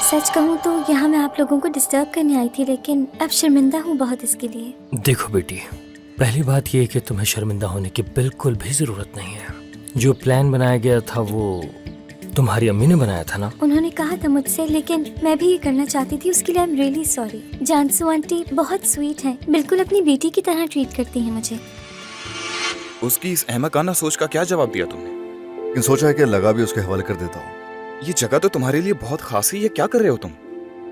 सच कहूँ तो यहाँ मैं आप लोगों को डिस्टर्ब करने आई थी, लेकिन अब शर्मिंदा हूँ बहुत इसके लिए। देखो बेटी, पहली बात ये है कि तुम्हें शर्मिंदा होने की बिल्कुल भी जरूरत नहीं है। जो प्लान बनाया गया था वो तुम्हारी अम्मी ने बनाया था ना? उन्होंने कहा था मुझसे, लेकिन मैं भी ये करना चाहती थी। उसके लिए I am really sorry. Jansu aunty बहुत स्वीट हैं, बिल्कुल अपनी बेटी की तरह ट्रीट करती हैं मुझे। उसकी इस अहमकाना सोच का क्या जवाब दिया तुमने? लेकिन सोचा है कि लगा भी उसके हवाले कर देता हूँ। ये जगह तो तुम्हारे लिए बहुत खास है, ये क्या कर रहे हो तुम?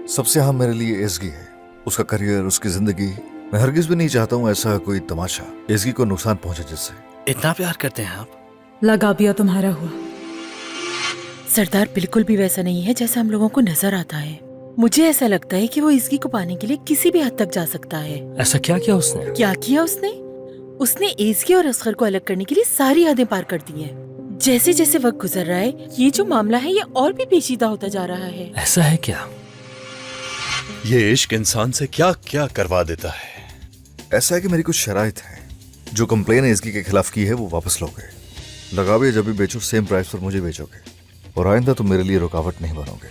सबसे अहम मेरे लिए एसगी है, उसका करियर, उसकी जिंदगी। मैं हरगिज भी नहीं चाहता हूँ ऐसा कोई तमाशा एसगी को नुकसान पहुंचे जिससे। इतना प्यार करते हैं आप? लगाबिया तुम्हारा हुआ। सरदार बिल्कुल भी वैसा नहीं है जैसा हम लोगों को नजर आता है। मुझे ऐसा लगता है कि वो इसकी को पाने के लिए किसी भी हद तक जा सकता है। ऐसा क्या किया उसने? क्या किया उसने? उसने एसगी और असगर को अलग करने के लिए सारी हदें पार कर दी हैं। जैसे जैसे वक्त गुजर रहा है, ये जो मामला है ये और भी पेचीदा होता जा रहा है। ऐसा है क्या? ये इश्क इंसान से क्या क्या करवा देता है। ऐसा है कि मेरी कुछ शराइत है। जो कंप्लेन एसगी के खिलाफ की है वो वापस लोगे। लगा भी जब भी बेचो सेम प्राइस पर मुझे बेचोगे, और आइंदा तुम मेरे लिए रुकावट नहीं बनोगे।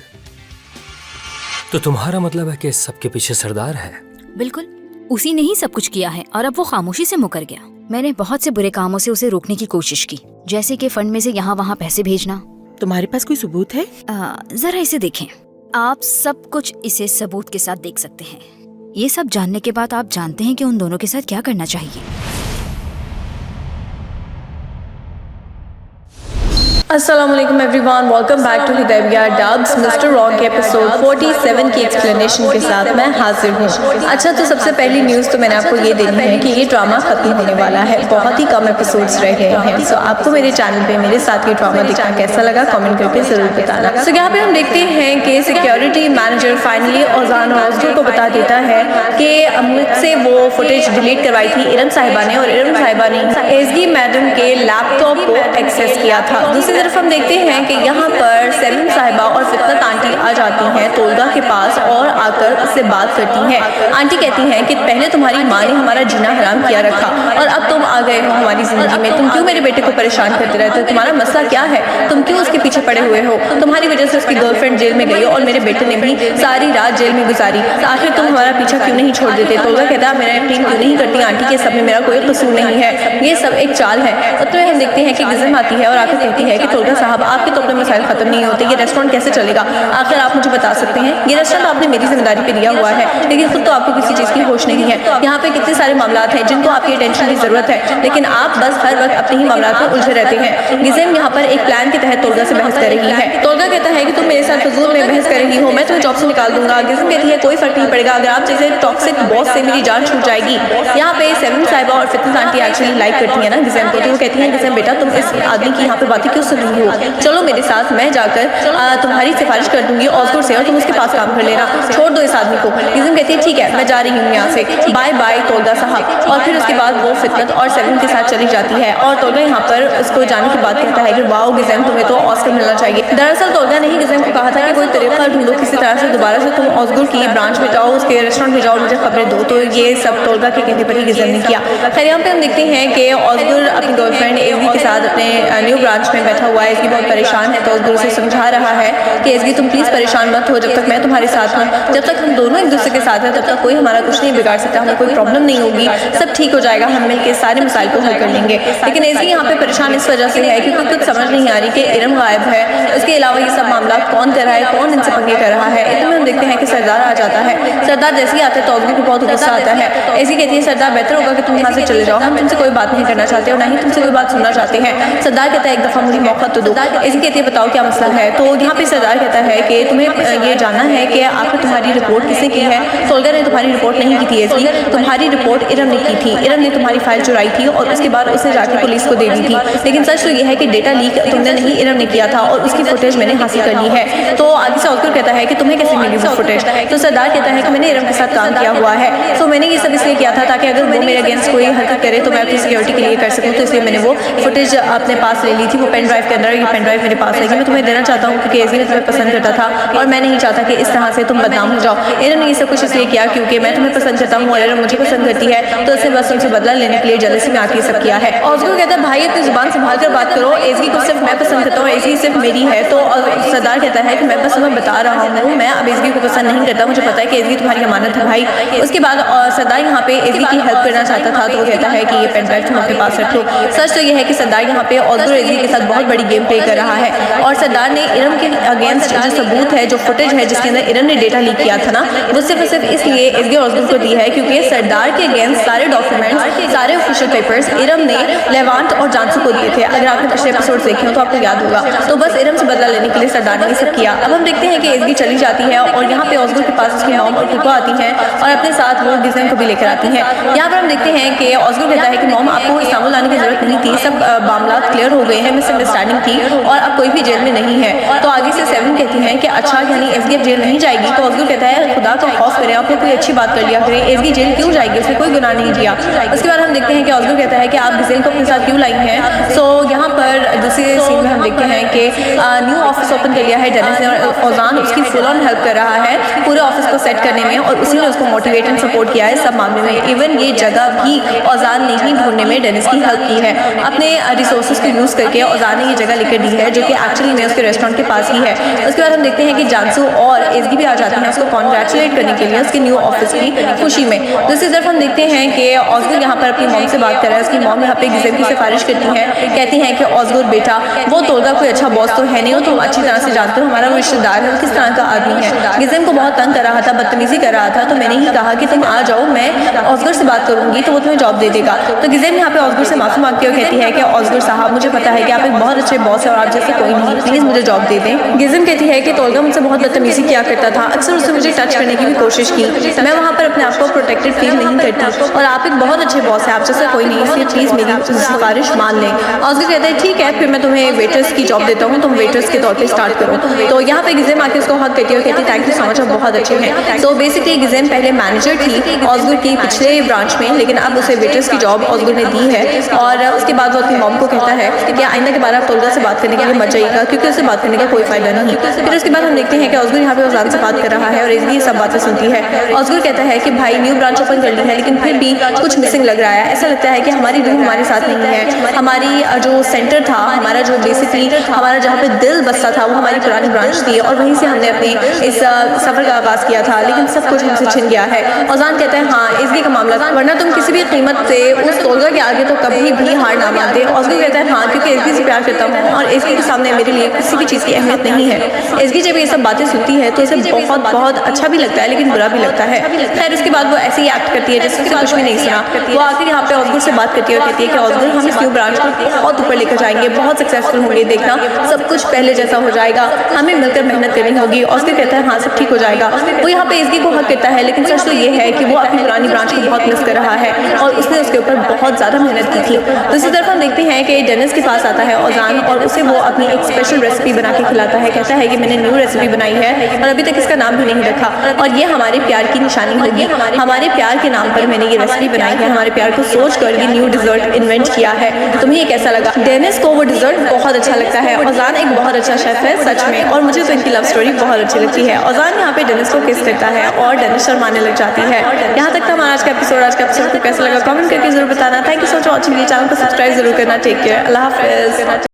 तो तुम्हारा मतलब है कि इस सब के पीछे सरदार है? बिल्कुल, उसी ने ही सब कुछ किया है और अब वो खामोशी से मुकर गया। मैंने बहुत से बुरे कामों से उसे रोकने की कोशिश की, जैसे कि फंड में से यहाँ वहाँ पैसे भेजना। तुम्हारे पास कोई सबूत है? जरा इसे देखें। आप सब कुछ इसे सबूत के साथ देख सकते हैं। ये सब जानने के बाद आप जानते हैं कि उन दोनों के साथ क्या करना चाहिए। अस्सलामुअलैकुम एवरीवन, वेलकम बैक टू हिदैबिया डब्स। मिस्टर रॉन्ग के एपिसोड 47 की एक्सप्लेनेशन के साथ मैं हाजिर हूँ। अच्छा, तो सबसे पहली न्यूज़ तो मैंने आपको ये देनी है कि ये ड्रामा खत्म होने वाला है। बहुत ही कम एपिसोड्स रह गए हैं। सो आपको मेरे चैनल पे मेरे साथ ये ड्रामा देखना कैसा लगा कमेंट करके जरूर बताना। सो यहाँ पे हम देखते हैं कि सिक्योरिटी मैनेजर फाइनली औजान और ऑस्कर को बता देता है कि मुझसे वो फुटेज डिलीट करवाई थी इरम साहिबा ने, और इरम साहिबा ने एसगी मैडम के लैपटॉप को एक्सेस किया था। दूसरी तरफ हम देखते हैं कि यहाँ पर सेलिम साहिबा और फितनत आंटी आ जाती हैं तोलगा के पास और आकर उससे बात करती हैं। आंटी कहती हैं कि पहले तुम्हारी माँ ने हमारा जीना हराम किया रखा और अब तुम आ गए हो हमारी जिंदगी में। तुम क्यों मेरे बेटे को परेशान करते रहते हो? तुम्हारा मसला क्या है? तुम क्यों उसके पीछे पड़े हुए हो? तुम्हारी वजह से उसकी गर्लफ्रेंड जेल में गई और मेरे बेटे ने भी सारी रात जेल में गुजारी। आखिर तुम हमारा पीछा क्यों नहीं छोड़ देते? तोलगा कहता है मेरा यकीन क्यों नहीं करती आंटी के सब में मेरा कोई कसूर नहीं है, ये सब एक चाल है। और तो हम देखते हैं कि गिज़म आती है और आकर कहती है कि तोलगा साहब, आपके तो अपने मसाइल खत्म नहीं होते, ये रेस्टोरेंट कैसे चलेगा? आखिर आप मुझे बता सकते हैं? ये रेस्टोरेंट आपने मेरी जिम्मेदारी पे दिया हुआ है, लेकिन खुद तो आपको किसी चीज़ की होश नहीं है। यहाँ पे कितने सारे मामला हैं जिनको आपकी अटेंशन की जरूरत है, लेकिन आप बस हर वक्त अपने ही मामला में उलझे रहते हैं। गिज़म यहाँ पर एक प्लान के तहत तोलगा से बहस कर रही है। तोलगा कहता है कि तुम मेरे साथ फजूल में बहस कर रही हो, मैं तुम्हें जॉब से निकाल दूंगा। गिज़म कहती है कोई फर्क नहीं पड़ेगा, अगर आप जैसे टॉक्सिक बॉस से मेरी जान छूट जाएगी। यहाँ पे सेलिम साहिबा और फितनत आंटी एक्चुअली लाइक करती है ना गिज़म को, तो वो कहती है गिज़म बेटा तुम इस आदमी की यहाँ पे बातें क्यों सुन रही हो? चलो मेरे साथ, मैं जाकर तुम्हारी सिफारिश कर दूंगी ऑस्कर से और तुम उसके पास काम कर लेना, छोड़ दो इस आदमी को। गिज़म कहती है ठीक है मैं जा रही हूँ यहाँ से, बाय बाय तोलगा साहब। और फिर उसके बाद वो फितनत और सेलिम के साथ चली जाती है और तोलगा यहाँ पर उसको जाने के बाद कहता है कि वाओ गिज़म तुम्हें तो ऑस्कर मिलना चाहिए। दरअसल तोलगा ने ही गिज़म को कहा था कि कोई तरीका ढूंढो, किसी तरह से दोबारा से तुम ऑस्कर की ब्रांच में जाओ, उसके रेस्टोरेंट में जाओ, मुझे खबरें दो। तो ये सब तोलगा के कहने पर ही गिज़म ने किया। खैर यहाँ पे हम देखते हैं कि ऑस्कर अपनी गर्लफ्रेंड एसगी के साथ अपने न्यू ब्रांच में बैठा हुआ है। एसगी बहुत परेशान है तो ऑस्कर उसे समझा रहा है कि एसगी तुम प्लीज परेशान मत हो, जब तक मैं तुम्हारे साथ हूँ, जब तक हम दोनों एक दूसरे के साथ हैं तब तक कोई हमारा कुछ नहीं बिगाड़ सकता, हमें कोई प्रॉब्लम नहीं होगी, सब ठीक हो जाएगा, हम मिलकर सारे मसाइल को हल कर लेंगे। लेकिन एसगी यहाँ पे परेशान इस वजह से है क्योंकि कुछ समझ नहीं आ रही कि इरम गायब है, उसके अलावा ये सब मामला कौन कर रहा है, कौन इनसे पंगे कर रहा है। इतने में हम देखते हैं कि सरदार आ जाता है। सरदार जैसे ही आता है तो ऑस्कर को बहुत गुस्सा आता है। एसगी कहती है सरदार बेहतर होगा कि तुम यहाँ से चले जाओ, हम तुमसे कोई बात नहीं करना चाहते और ना ही तुमसे कोई बात सुनना चाहते हैं। सरदार कहता है एक दफा मुझे मौका तो दो। एसगी कहती है बताओ क्या मसला है? तो यहाँ पे सरदार कहता है कि तुम्हें ये जानना है कि आखिर तुम्हारी रिपोर्ट किसने की है? तोलगा ने तुम्हारी रिपोर्ट नहीं की थी एसगी, तुम्हारी रिपोर्ट इरम ने की थी। इरम ने तुम्हारी फाइल चुराई थी और उसके बाद उसे जाके पुलिस को दे दी थी। लेकिन सच तो यह है कि डेटा लीक तुमने नहीं इरम ने किया था और उसकी फुटेज मैंने हासिल कर ली है। तो आगे से ऑस्कर कहता है कि तुम्हें कैसे मिली वो फुटेज? तो सरदार कहता है कि मैंने इरम के साथ काम किया हुआ है, तो मैंने ये सब इसलिए किया था ताकि अगर वो मेरे अगेंस्ट कोई हरकत करे तो मैं अपनी सिक्योरिटी के लिए कर सकूँ, तो इसलिए मैंने वो फुटेज अपने पास ले ली थी। वो पेन ड्राइव के अंदर, ये पेन ड्राइव मेरे पास है, मैं तुम्हें देना चाहता हूँ क्योंकि एसगी ने तुम्हें पसंद करता था और मैं नहीं चाहता कि इस तरह से तुम बदनाम हो जाओ। इरम ने ये सब कुछ इसलिए किया क्योंकि मैं तुम्हें पसंद करता हूँ और इरम मुझे पसंद करती है, तो इससे बस तुमसे बदला लेने के लिए जल्दी غصے में आके सब किया है। ऑस्कर कहता है भाई अपनी जुबान संभाल कर बात करो, एजगी को सिर्फ मैं पसंद करता हूँ, एजगी सिर्फ मेरी है। तो सरदार कहता है कि मैं बस तुम्हें बता रहा हूँ, मैं अब एजगी को पसंद नहीं करता, मुझे पता है कि एजगी तुम्हारी अमानत है भाई। उसके बाद सरदार यहाँ पे एजगी की हेल्प करना चाहता था, तो वो कहता है कि ये पेन ड्राइव तुम अपने पास रख लो। सच तो ये है कि सरदार यहाँ पे ऑस्कर और एजगी के साथ बहुत बड़ी गेम प्ले कर रहा है और सरदार ने इरम के अगेंस्ट जो सबूत है, जो फुटेज है जिसके अंदर इरम ने डेटा लीक किया था ना, वो सिर्फ और सिर्फ इसलिए एजगी और ऑस्कर को दी है क्योंकि सरदार के अगेंस्ट सारे डॉक्यूमेंट्स, सारे ऑफिशियल पेपर्स इरम ने लेवांट और जानसू को दिए थे। अगर आपने पिछले एपिसोड देखे हो तो आपको याद होगा। तो बस इरम से बदला लेने के लिए सरदार ने ये सब किया। अब हम देखते हैं कि एजगी चली जाती है और यहाँ पे ऑस्कर के पास उसकी मॉम और कुको आती हैं और अपने साथ वो गिज़ेम को भी लेकर आती हैं। यहाँ पर हम देखते हैं कि ऑस्कर कहता है कि मॉम आपको इस्तांबुल आने की जरूरत नहीं थी, सब मामला क्लियर हो गए हैं, मिसअंडरस्टैंडिंग थी और अब कोई भी जेल में नहीं है। तो आगे से सेवन कहती हैं कि अच्छा यानी एजगी अब जेल नहीं जाएगी। तो ऑस्कर कहता है खुदा का खौफ करें, आप लोग कोई अच्छी बात कर लिया करें, एजगी जेल क्यों जाएगी, उसने कोई गुनाह नहीं किया। उसके बाद हम देखते हैं कि ऑस्कर कहता है कि आप गिज़ेम को अपने साथ क्यों लाई हैं। सो यहाँ पर दूसरे सीन में हम देखते हैं कि न्यू ऑफिस ओपन कर लिया है डेनिस ने और ओजान उसकी फुल ऑन हेल्प कर रहा है पूरे ऑफिस को सेट करने में और उसी ने उसको मोटिवेट एंड सपोर्ट किया है सब मामले में। इवन ये जगह भी ओजान ने ही ढूंढने में डेनिस की हेल्प की है, अपने रिसोर्सेज को यूज़ करके ओजान ने ये जगह लेकर दी है जो कि एक्चुअली में उसके रेस्टोरेंट के पास ही है। उसके बाद हम देखते हैं कि जानसू और एजगी भी आ जाते हैं उसको कॉन्ग्रेचुलेट करने के लिए उसके न्यू ऑफिस की खुशी में। दूसरी तरफ हम देखते हैं कि ऑस्कर यहाँ पर अपनी मॉम से बात कर रहा है। उसकी मॉम यहाँ पे गिज़ेम की सिफारिश करती है, कहती हैं कि ऑस्कर बेटा वो तोलगा कोई अच्छा बॉस तो है नहीं, हो तुम अच्छी तरह से जानते हो हमारा वो रिश्तेदार है, किस तरह का आदमी है। गिज़ेम को बहुत तंग कर रहा था, बदतमीजी कर रहा था, तो मैंने ही कहा कि तुम आ जाओ, मैं ऑस्कर से बात करूंगी तो वो तुम्हें जॉब दे देगा। तो गिज़ेम यहाँ पे ऑस्कर से माफी मांगती हुई कहती है कि ऑस्कर साहब मुझे पता है कि आप एक बहुत अच्छे बॉस है और आप जैसे कोई नहीं, प्लीज़ मुझे जॉब दे दें। गिज़ेम कहती है कि तोलगा मुझसे बहुत बदतमीजी किया करता था, अक्सर उसने मुझे टच करने की भी कोशिश की, मैं वहाँ पर अपने आप को प्रोटेक्टेड फील नहीं करती और आप एक बहुत अच्छे बॉस है, आप जैसा कोई नहीं, इसलिए प्लीज़ मेरी सिफारिश मान लें। ऑस्कर कहता है ठीक है फिर मैं तुम्हें वेटर्स की जॉब देता हूँ, तुम वेटर्स के तौर पे स्टार्ट करो। तो यहाँ पे गिज़ेम आके उसको हक करती है और कहती है थैंक यू सो मच, आप बहुत अच्छे हैं। तो बेसिकली गिज़ेम पहले मैनेजर थी ऑस्कर की पिछले ब्रांच में, लेकिन अब उसे वेटर्स की जॉब ऑस्कर ने दी है और उसके बाद वो अपनी मॉम को कहता है कि आइंदा के बाद आप तोलगा से बात करने के लिए मत जाइएगा क्योंकि उससे बात करने का कोई फायदा नहीं। फिर उसके बाद हम देखते हैं कि ऑस्कर यहाँ पे ओजान से बात कर रहा है और एजगी सब बातें सुनती है। ऑस्कर कहता है कि भाई न्यू ब्रांच ओपन कर ली है लेकिन फिर भी कुछ मिसिंग लग रहा है, ऐसा लगता है कि हमारी रूह हमारे साथ नहीं है, हमारी जो सेंटर था, हमारा जो बेसिकली हमारा जहाँ पे दिल बसता था वो हमारी पुरानी ब्रांच थी और वहीं से हमने अपने इस सफ़र का आगाज़ किया था, लेकिन सब कुछ हमसे छिन गया है। ओजान कहता है हाँ एजगी का मामला था, वरना तुम किसी भी कीमत से उस तोलगा के आगे तो कभी भी हार ना मानते। ऑस्कर कहता है हाँ क्योंकि एजगी से प्यार करता हूँ और एजगी के सामने मेरे लिए किसी भी चीज़ की अहमियत नहीं है। एजगी जब ये सब बातें सुनती है तो इसे बहुत बहुत अच्छा भी लगता है लेकिन बुरा भी लगता है। खैर उसके बाद वो ऐसे ही एक्ट करती है जैसे कुछ भी नहीं सुना। वो आखिर यहाँ पे ऑस्कर से बात करती है और कहती है कि ऑस्कर हम इस न्यू ब्रांच को बहुत ऊपर लेकर जाएंगे, बहुत सक्सेसफुल होंगे, देखना सब कुछ पहले जैसा हो जाएगा, हमें मिलकर मेहनत करनी होगी। ऑस्कर कहता है हाँ सब ठीक हो जाएगा। वो यहाँ पे एजगी को हक करता है लेकिन सच तो ये है कि वो अपनी पुरानी ब्रांच को बहुत मिस कर रहा है और उसने उसके ऊपर बहुत ज़्यादा मेहनत की थी। दूसरी तरफ हम देखते हैं कि डेनिस के पास आता है ओजान और उसे वो अपनी एक स्पेशल रेसिपी बना के खिलाता है, कहता है कि मैंने न्यू रेसिपी बनाई है और अभी तक इसका नाम भी नहीं रखा और ये हमारे प्यार की निशानी होगी, हमारे प्यार के नाम पर मैंने ये रेसिपी बनाई है, हमारे प्यार को सोच कर ये न्यू डिजर्ट इन्वेंट किया है। तुम्हें ये कैसा लगा? डेनिस को वो डिजर्ट बहुत अच्छा लगता है। ओजान एक बहुत अच्छा शेफ है सच में और मुझे तो इनकी लव स्टोरी बहुत अच्छी लगती है। ओजान यहाँ पे डेनिस को किस करता है और डेनिस शर्माने लग जाती है। यहाँ तक था हमारा आज का एपिसोड को कैसा लगा कमेंट करके जरूर बताना। Thank you so much watching, channel को सब्सक्राइब जरूर करना। टेक केयर, अल्लाह हाफिज़।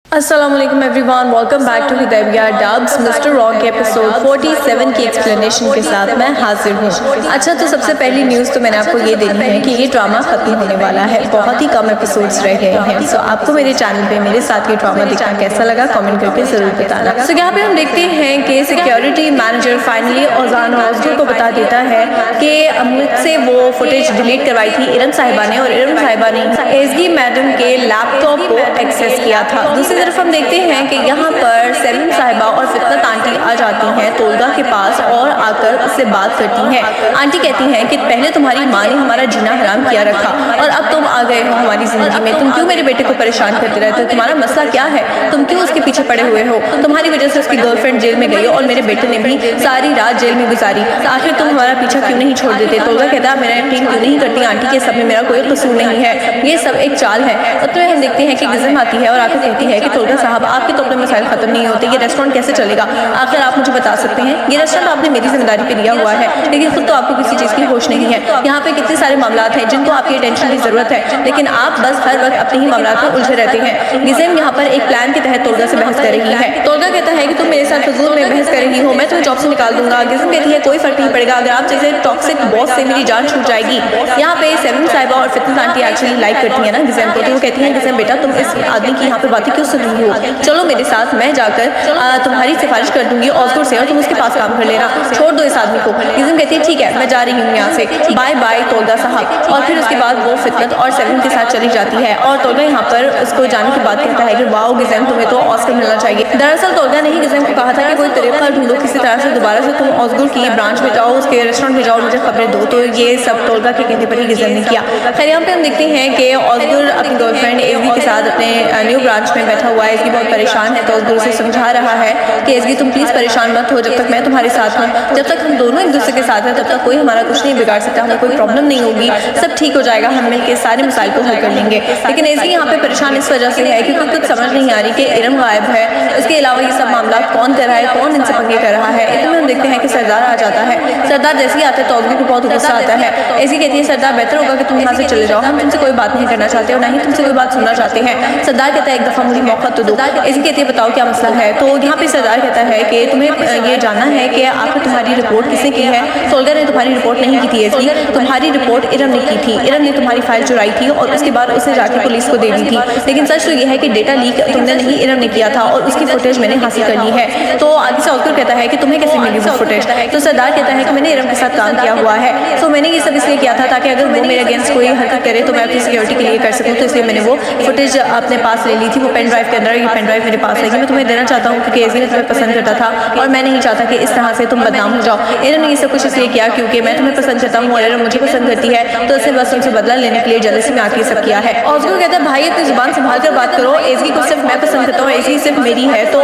अस्सलामुअलैकुम एवरीवन, वेलकम बैक टू हिदैबिया डब्स मिस्टर रॉन्ग के एपिसोड 47 की एक्सप्लेनेशन के साथ मैं हाजिर हूँ। अच्छा तो सबसे पहली न्यूज़ तो मैंने आपको ये देनी है कि ये ड्रामा खत्म होने वाला है, बहुत ही कम एपिसोड्स रह गए हैं। सो आपको मेरे चैनल पे मेरे साथ ये ड्रामा देखना कैसा लगा कमेंट करके ज़रूर बताना। सो यहाँ पे हम देखते हैं कि सिक्योरिटी मैनेजर फाइनली ओजान और ऑस्कर को बता देता है कि मुझसे वो फुटेज डिलीट करवाई थी इरम साहिबा ने और इरम साहिबा ने एजगी मैडम के लैपटॉप को एक्सेस किया था। दूसरी तरफ हम देखते हैं कि यहाँ पर सेलिम साहिबा और फितनत आंटी आ जाती हैं तोलगा के पास और आकर उससे बात करती हैं। आंटी कहती हैं कि पहले तुम्हारी माँ ने हमारा जीना हराम किया रखा और अब तुम आ गए हो हमारी ज़िंदगी में, तुम क्यों मेरे बेटे को परेशान करते रहते हो, तुम्हारा मसला क्या है, तुम क्यों उसके पीछे पड़े हुए हो, तुम्हारी वजह से उसकी गर्लफ्रेंड जेल में गई और मेरे बेटे ने भी सारी रात जेल में गुजारी, आखिर तुम हमारा पीछा क्यों नहीं छोड़ देते। तोलगा कहता है मेरा यकीन क्यों नहीं करती आंटी के सब में मेरा कोई कसूर नहीं है, ये सब एक चाल है। और तो हम देखते हैं कि गिज़म आती है और आकर कहती है कि तोलगा साहब आपके तो अपने मसाइल खत्म नहीं होते, ये रेस्टोरेंट कैसे चलेगा, आखिर आप मुझे बता सकते हैं, ये रेस्टोरेंट आपने मेरी जिम्मेदारी पे दिया हुआ है लेकिन खुद तो आपको किसी चीज़ की होश नहीं है। यहाँ पे कितने सारे मामलात हैं जिनको आपकी अटेंशन की ज़रूरत है, लेकिन आप बस हर वक्त अपने ही मामलात में उलझे रहते हैं। गिज़ेम यहाँ पर एक प्लान के तहत तोल्गा से बहस कर रही है। तोल्गा कहता है कि तुम मेरे साथ फजूल में बहस कर रही हो, मैं तुम्हें जॉब से निकाल दूंगा। गिज़ेम कहती है कोई फर्क नहीं पड़ेगा, अगर आप जैसे टॉक्सिक बॉस से मेरी जान छूट जाएगी। यहाँ पे सेवन साहिबा और फितनत आंटी एक्चुअली लाइक करती है ना गिज़ेम को, तो वो कहती है गिज़ेम बेटा तुम इस आदमी की यहाँ पे बातें क्यों सुन रही हो, चलो मेरे साथ, मैं जाकर तुम्हारी सिफारिश कर दूंगी ऑस्कर से और तुम उसके पास काम कर लेना, छोड़ दो इस आदमी को। गिज़ेम कहती है ठीक है मैं जा रही हूँ यहाँ से, बाय बाय तोल्गा साहब। और फिर उसके बाद वो फितनत और सेवन के साथ चली जाती है और तोल्गा यहाँ पर उसको जाने के बाद कहता है कि वाओ गिज़ेम तुम्हें तो ऑस्कर मिलना चाहिए। दरअसल तोल्गा ने ही गिज़ेम को कहा था कि कोई तरीका ढूंढो, किसी तरह से दोबारा से तुम ऑस्कर की ब्रांच में जाओ, उसके रेस्टोरेंट में जाओ, मुझे खबरें दो। तो ये सब तोल्गा के कहने पर ही गिज़ेम ने किया। खैर यहाँ पे हम देखते हैं कि ऑस्कर अपनी गर्लफ्रेंड एज़गी के साथ अपने न्यू ब्रांच में बैठा हुआ है। एज़गी बहुत परेशान है तो ऑस्कर उसे समझा रहा है कि एज़गी तुम प्लीज़ परेशान मत हो, जब तक मैं तुम्हारे साथ हूँ, जब तक हम दोनों एक दूसरे के साथ हैं तब तक कोई हमारा कुछ नहीं बिगाड़ सकता, हमें कोई प्रॉब्लम नहीं होगी, सब ठीक हो जाएगा, हम मिलकर सारे मसाइल को हल कर लेंगे। लेकिन एज़गी यहाँ पे परेशान इस वजह से है क्योंकि कुछ समझ नहीं आ रही कि इरम गायब है, इसके अलावा ये सब मामला कौन कर रहा है, कौन इनसे पंगे कर रहा है। इतने में हम देखते हैं कि सरदार आ जाता है। सरदार जैसे ही आता है तो ऑस्कर को बहुत गुस्सा आता है। एज़गी कहती है सरदार बेहतर होगा कि तुम यहाँ से चले जाओ, हम तुमसे कोई बात नहीं करना चाहते और ना ही तुमसे कोई बात सुनना चाहते हैं। सरदार कहता है एक दफ़ा मुझे मौका तो दो। एज़गी कहती है बताओ क्या मसला है। तो यहाँ पे सरदार कहता है कि तुम्हें ये जानना है कि आखिर तुम्हारी रिपोर्ट किसने की है। तोल्गा ने तुम्हारी रिपोर्ट नहीं की थी एज़गी, तुम्हारी रिपोर्ट इरम ने की थी। इरम ने तुम्हारी फाइल चुराई थी और उसके बाद उसे जाके पुलिस को दे दी थी। लेकिन सच तो यह है कि डेटा लीक तुमने नहीं इरम ने किया था और उसकी फुटेज मैंने हासिल कर ली है। तो आगे से ऑस्कर कहता है कि तुम्हें कैसे मिली वो फुटेज। तो सरदार कहता है कि मैंने इरम के साथ काम किया हुआ है, तो मैंने ये सब इसलिए किया था ताकि अगर वो मेरे अगेंस्ट कोई हरकत करे तो मैं अपनी सिक्योरिटी के लिए कर सकूँ, तो इसलिए मैंने वो फुटेज अपने पास ले ली थी। वो पेन ड्राइव के अंदर, ये पेन ड्राइव मेरे पास है, मैं तुम्हें देना चाहता हूँ क्योंकि एज़गी ने तुम्हें पसंद करता था और मैं नहीं चाहता कि इस तरह से तुम बदनाम हो जाओ। इरम ने ये सब कुछ इसलिए किया क्योंकि मैं तुम्हें पसंद करता हूँ और इरम मुझे पसंद करती है, तो इससे बस तुमसे बदला लेने के लिए जल्दी में आके सब किया है। ऑस्कर कहता है भाई अपनी जुबान संभाल कर बात करो, एज़गी को सिर्फ मैं पसंद करता हूँ, एज़गी सिर्फ मेरी है। तो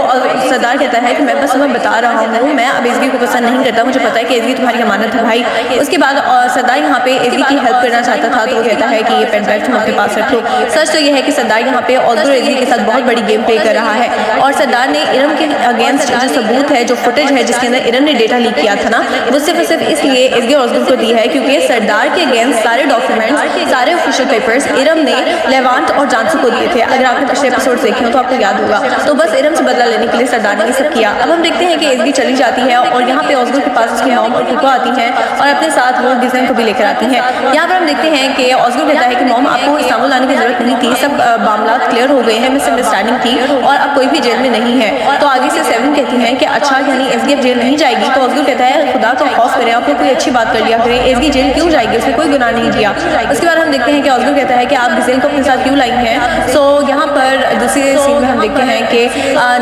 सरदार कहता है कि मैं बस तुम्हें बता रहा हूँ, मैं अब एज़गी को पसंद नहीं करता, मुझे पता है कि एज़गी तुम्हारी अमानत है भाई। उसके बाद सरदार यहाँ पे एज़गी की हेल्प करना चाहता था तो वो कहता है कि ये पेन ड्राइव तुम अपने पास रख लो। सच तो यह है कि सरदार यहाँ पे ऑस्कर एज़गी के साथ बहुत बड़ी गेम प्ले कर रहा है और सरदार ने इरम के अगेंस्ट जो सबूत है, जो फुटेज है जिसके अंदर इरम ने डेटा लीक किया था ना, वो सिर्फ और सिर्फ इसलिए एज़गी और ऑस्कर को दी है क्योंकि सरदार के अगेंस्ट सारे डॉक्यूमेंट्स, सारे ऑफिशियल पेपर्स इरम ने लेवांट और जानसू को दिए थे। अगर आपने पिछले एपिसोड देखे हो तो आपको याद होगा। तो बस इरम से बदला लेने के लिए सरदार ने ये सब किया। अब हम देखते हैं कि एज़गी चली जाती है और यहाँ पे ऑस्कर के पास उसकी मॉम और फूफा आती हैं और अपने साथ वो गिज़ेम को भी लेकर आती हैं। यहाँ पर हम देखते हैं कि ऑस्कर कहता है कि मॉम आपको इस्तांबुल आने की जरूरत नहीं थी, सब मामला क्लियर हो गए हैं, मिसअंडरस्टैंडिंग थी और अब कोई भी जेल में नहीं है। तो आगे से सेवन कहती हैं कि अच्छा यानी एज़गी अब जेल नहीं जाएगी। तो ऑस्कर कहता है खुदा का खौफ करें, आपको कोई अच्छी बात कर लिया करें, एज़गी जेल क्यों जाएगी, उसने कोई गुनाह नहीं किया। उसके बाद हम देखते हैं कि ऑस्कर कहता है कि आप गिज़ेम को अपने साथ क्यों लाई हैं। सो यहाँ पर दूसरे सीन में हम देखते हैं कि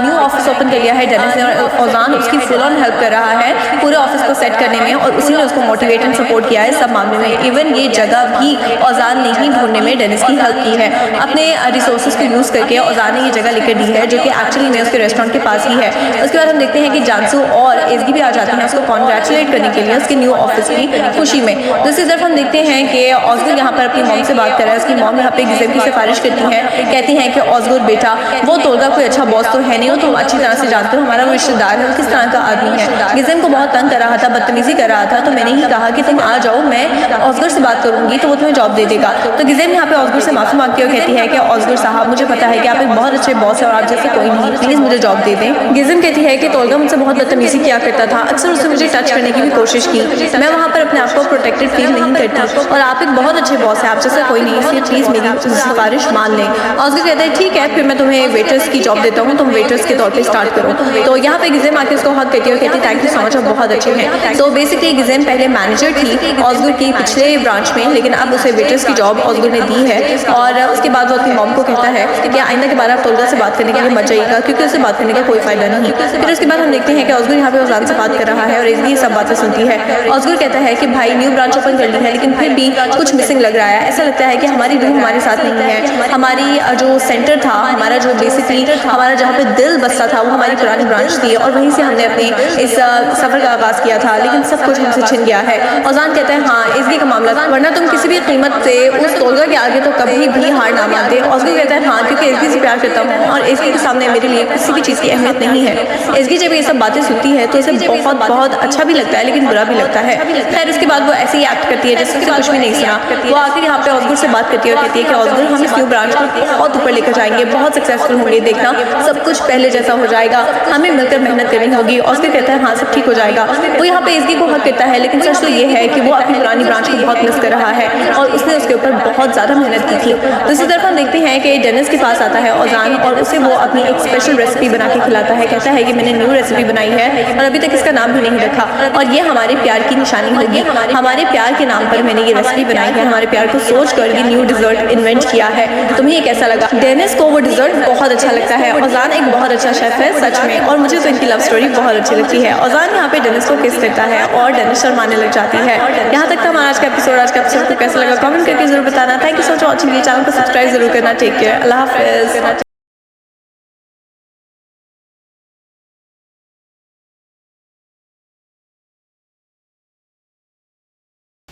न्यू ऑफिस ओपन कर लिया है डेनिस ने और ओजान उसकी फुल ऑन हेल्प कर रहा है पूरे ऑफिस को सेट करने में और उसी ने उसको मोटिवेट एंड सपोर्ट किया है सब मामले में। इवन ये जगह भी ओजान ने ही ढूंढने में डेनिस की हेल्प की है, अपने रिसोर्सेज को यूज़ करके ओजान ने ये जगह लेकर दी है जो कि एक्चुअली में उसके रेस्टोरेंट के पास ही है। उसके बाद हम देखते हैं कि जानसू और एज़गी भी आ जाते हैं उसको कॉन्ग्रेचुलेट करने के लिए उसके न्यू ऑफिस की खुशी में। दूसरी तरफ हम देखते हैं कि ऑस्कर यहाँ पर अपनी मॉम से बात कर रहा है। उसकी मॉम यहाँ पे गिज़ेम की सिफारिश करती हैं, कहती हैं कि ऑस्कर बेटा वो तोल्गा कोई अच्छा बॉस तो है नहीं, हो तुम अच्छी तरह से जानते हो हमारा वो रिश्तेदार है, वो किस तरह का आदमी है। गिज़ेम को बहुत तंग कर रहा था, बदतमीजी कर रहा था, तो मैंने ही कहा कि तुम आ जाओ, मैं ऑस्कर से बात करूंगी तो वो तुम्हें जॉब दे देगा। तो गिज़ेम यहाँ पे ऑस्कर से माफी मांगती हुई कहती है कि ऑस्कर साहब मुझे पता है कि आप एक बहुत अच्छे बॉस है और आप जैसे कोई नहीं, प्लीज़ मुझे जॉब दे दें। गिज़ेम कहती है कि तोल्गा मुझसे बहुत बदतमीजी किया करता था, अक्सर उसने मुझे टच करने की भी कोशिश की, मैं वहाँ पर अपने आप को प्रोटेक्टेड फील नहीं करती और आप एक बहुत अच्छे बॉस है, आप जैसा कोई नहीं, इसलिए प्लीज़ मेरी सिफारिश मान लें। ऑस्कर कहता है ठीक है फिर मैं तुम्हें वेटर्स की जॉब देता हूँ, तुम वेटर्स के तौर पे स्टार्ट करो। तो यहाँ पे गिज़ेम आके उसको हक करती है और कहती है थैंक यू सो मच, आप बहुत अच्छे हैं। तो बेसिकली गिज़ेम पहले मैनेजर थी ऑस्कर की पिछले ब्रांच में, लेकिन अब उसे वेटर्स की जॉब ऑस्कर ने दी है और उसके बाद वो अपनी मॉम को कहता है कि आइंदा के बाद आप तोल्गा से बात करने के लिए मत जाइएगा क्योंकि उससे बात करने का कोई फायदा नहीं। फिर उसके बाद हम देखते हैं कि ऑस्कर यहाँ पे ओजान से बात कर रहा है और एज़गी सब बातें सुनती है। ऑस्कर कहता है कि भाई न्यू ब्रांच ओपन कर ली है लेकिन फिर भी कुछ मिसिंग लग रहा है, ऐसा लगता है कि हमारी रूह हमारे साथ नहीं है, हमारी जो सेंटर था, हमारा जो बेसिकली हमारा जहाँ पे दिल बसता था वो हमारी पुरानी ब्रांच थी और वहीं से हमने अपने इस सफ़र का आगाज़ किया था, लेकिन सब कुछ हमसे छिन गया है। औजान कहता है हाँ इसकी का मामला था, वरना तुम किसी भी कीमत से उस तोलगा के आगे तो कभी भी हार ना मानते। औजगो कहता है हाँ क्योंकि इसकी से प्यार करता हूँ और इसकी के सामने मेरे लिए किसी भी चीज़ की अहमियत नहीं है। इसकी जब ये सब बातें सुनती है तो इसे बहुत बहुत अच्छा भी लगता है लेकिन बुरा भी लगता है। खैर उसके बाद वो ऐसे ही एक्ट करती है जैसे कुछ भी नहीं सुना। वो आखिर यहाँ पे औजगुर से बात करती है और कहती है कि औजगुर हम इस न्यू ब्रांच को बहुत ऊपर लेकर जाएंगे, बहुत सक्सेसफुल होंगे, देखना सब कुछ पहले जैसा हो जाएगा, हमें मिलकर मेहनत करनी होगी। औजगुर कहता है हाँ सब ठीक हो जाएगा। वो यहाँ पे इसकी को हक करता है, लेकिन सच तो ये है कि वो अपनी पुरानी ब्रांच को बहुत मिस कर रहा है और उसने उसके ऊपर बहुत ज़्यादा मेहनत की थी। दूसरी तरफ हम देखते हैं कि डेनिस के पास आता है औजान और उसे वो अपनी एक स्पेशल रेसिपी बना के खिलाता है। कहता है कि मैंने न्यू रेसिपी बनाई है और अभी तक इसका नाम भी नहीं रखा और ये हमारे प्यार की निशानी होगी, हमारे प्यार के नाम पर मैंने ये रेसिपी बनाई है, हमारे प्यार को सोच कर ये न्यू डिजर्ट इन्वेंट किया है। तुम्हें ये कैसा लगा? डेनिस को वो डिजर्ट बहुत अच्छा लगता है। औजान एक बहुत अच्छा शेफ है सच में, और मुझे तो इनकी लव स्टोरी बहुत अच्छी लगती है। औजान यहाँ पे डेनिस को किस करता है और डेनिस शर्माने लग जाती है। यहाँ तक था हमारा आज का एपिसोड को कैसा लगा कमेंट करके जरूर बताना। Thank you so much watching, channel को सब्सक्राइब जरूर करना। टेक केयर, अल्लाह हाफिज़।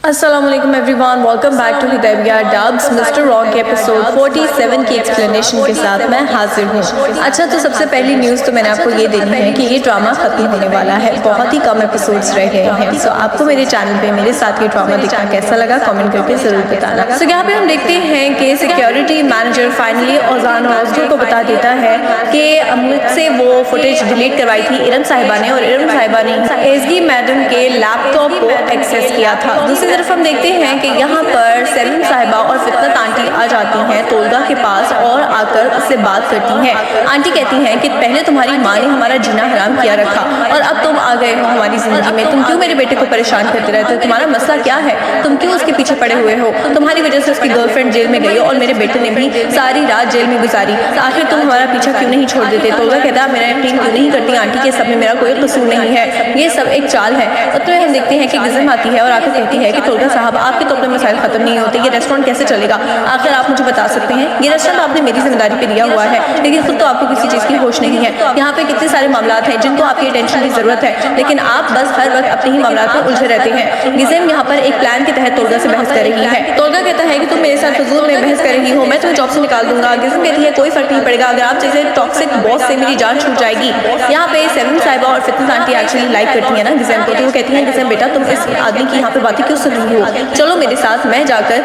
अस्सलामुअलैकुम एवरीवन, वेलकम बैक टू हिदैबिया डब्स मिस्टर रॉक के एपिसोड 47 की एक्सप्लेनेशन के साथ मैं हाजिर हूँ। अच्छा तो सबसे पहली न्यूज़ तो मैंने आपको ये देनी है कि ये ड्रामा खत्म होने वाला है, बहुत ही कम एपिसोड्स रह गए हैं। सो आपको मेरे चैनल पे मेरे साथ ये ड्रामा देखना कैसा लगा कमेंट करके जरूर बताना। सो यहाँ पे हम देखते हैं कि सिक्योरिटी मैनेजर फाइनली औजान और औजगुर को बता देता है कि मुझसे वो फुटेज डिलीट करवाई थी इरम साहिबा ने, और इरम साहिबा ने एसगी मैडम के लैपटॉप को एक्सेस किया था। दूसरी तरफ हम देखते हैं कि यहाँ पर सेलिम साहिबा और फितनत आंटी आ जाती हैं तोलगा के पास और आकर उससे बात करती हैं। आंटी कहती हैं कि पहले तुम्हारी माँ ने हमारा जीना हराम किया रखा और अब तुम आ गए हो हमारी ज़िंदगी में, तुम क्यों मेरे बेटे को परेशान करते रहते हो? तुम्हारा मसला क्या है? तुम क्यों उसके पीछे पड़े हुए हो? तुम्हारी वजह से उसकी गर्लफ्रेंड जेल में गई और मेरे बेटे ने भी सारी रात जेल में गुजारी, आखिर तुम हमारा पीछा क्यों नहीं छोड़ देते? तोलगा कहता है मेरा यकीन क्यों नहीं करती आंटी के सब में मेरा कोई कसूर नहीं है, ये सब एक चाल है। और तो हम देखते हैं कि गिज़म आती है और आकर कहती है कि तोलगा साहब आपके तो अपने मसाइल खत्म नहीं होते, ये रेस्टोरेंट कैसे चलेगा? आखिर आप मुझे बता सकते हैं? ये रेस्टोरेंट आपने मेरी जिम्मेदारी पे दिया हुआ है, लेकिन खुद तो आपको किसी चीज़ की होश नहीं है। यहाँ पे कितने सारे मामला हैं जिनको आपकी अटेंशन की जरूरत है, लेकिन आप बस हर वक्त अपने ही मामला में उलझे रहते हैं। गिज़म यहाँ पर एक प्लान के तहत तोलगा से बहस कर रही है। तोलगा कहता है कि तुम मेरे साथ फजूल में बहस कर रही हो, मैं तुम्हें जॉब से निकाल दूंगा। गिज़म कहती है कोई फर्क नहीं पड़ेगा, अगर आप जैसे टॉक्सिक बॉस से मेरी जान छूट जाएगी। यहाँ पे सेलिम साहिबा और फितनत आंटी एक्चुअली लाइक करती है ना गिज़म को, तो वो कहती है गिज़म बेटा तुम इस आदमी की यहाँ पे बातें क्यों सुन रही हो? चलो मेरे साथ, मैं जाकर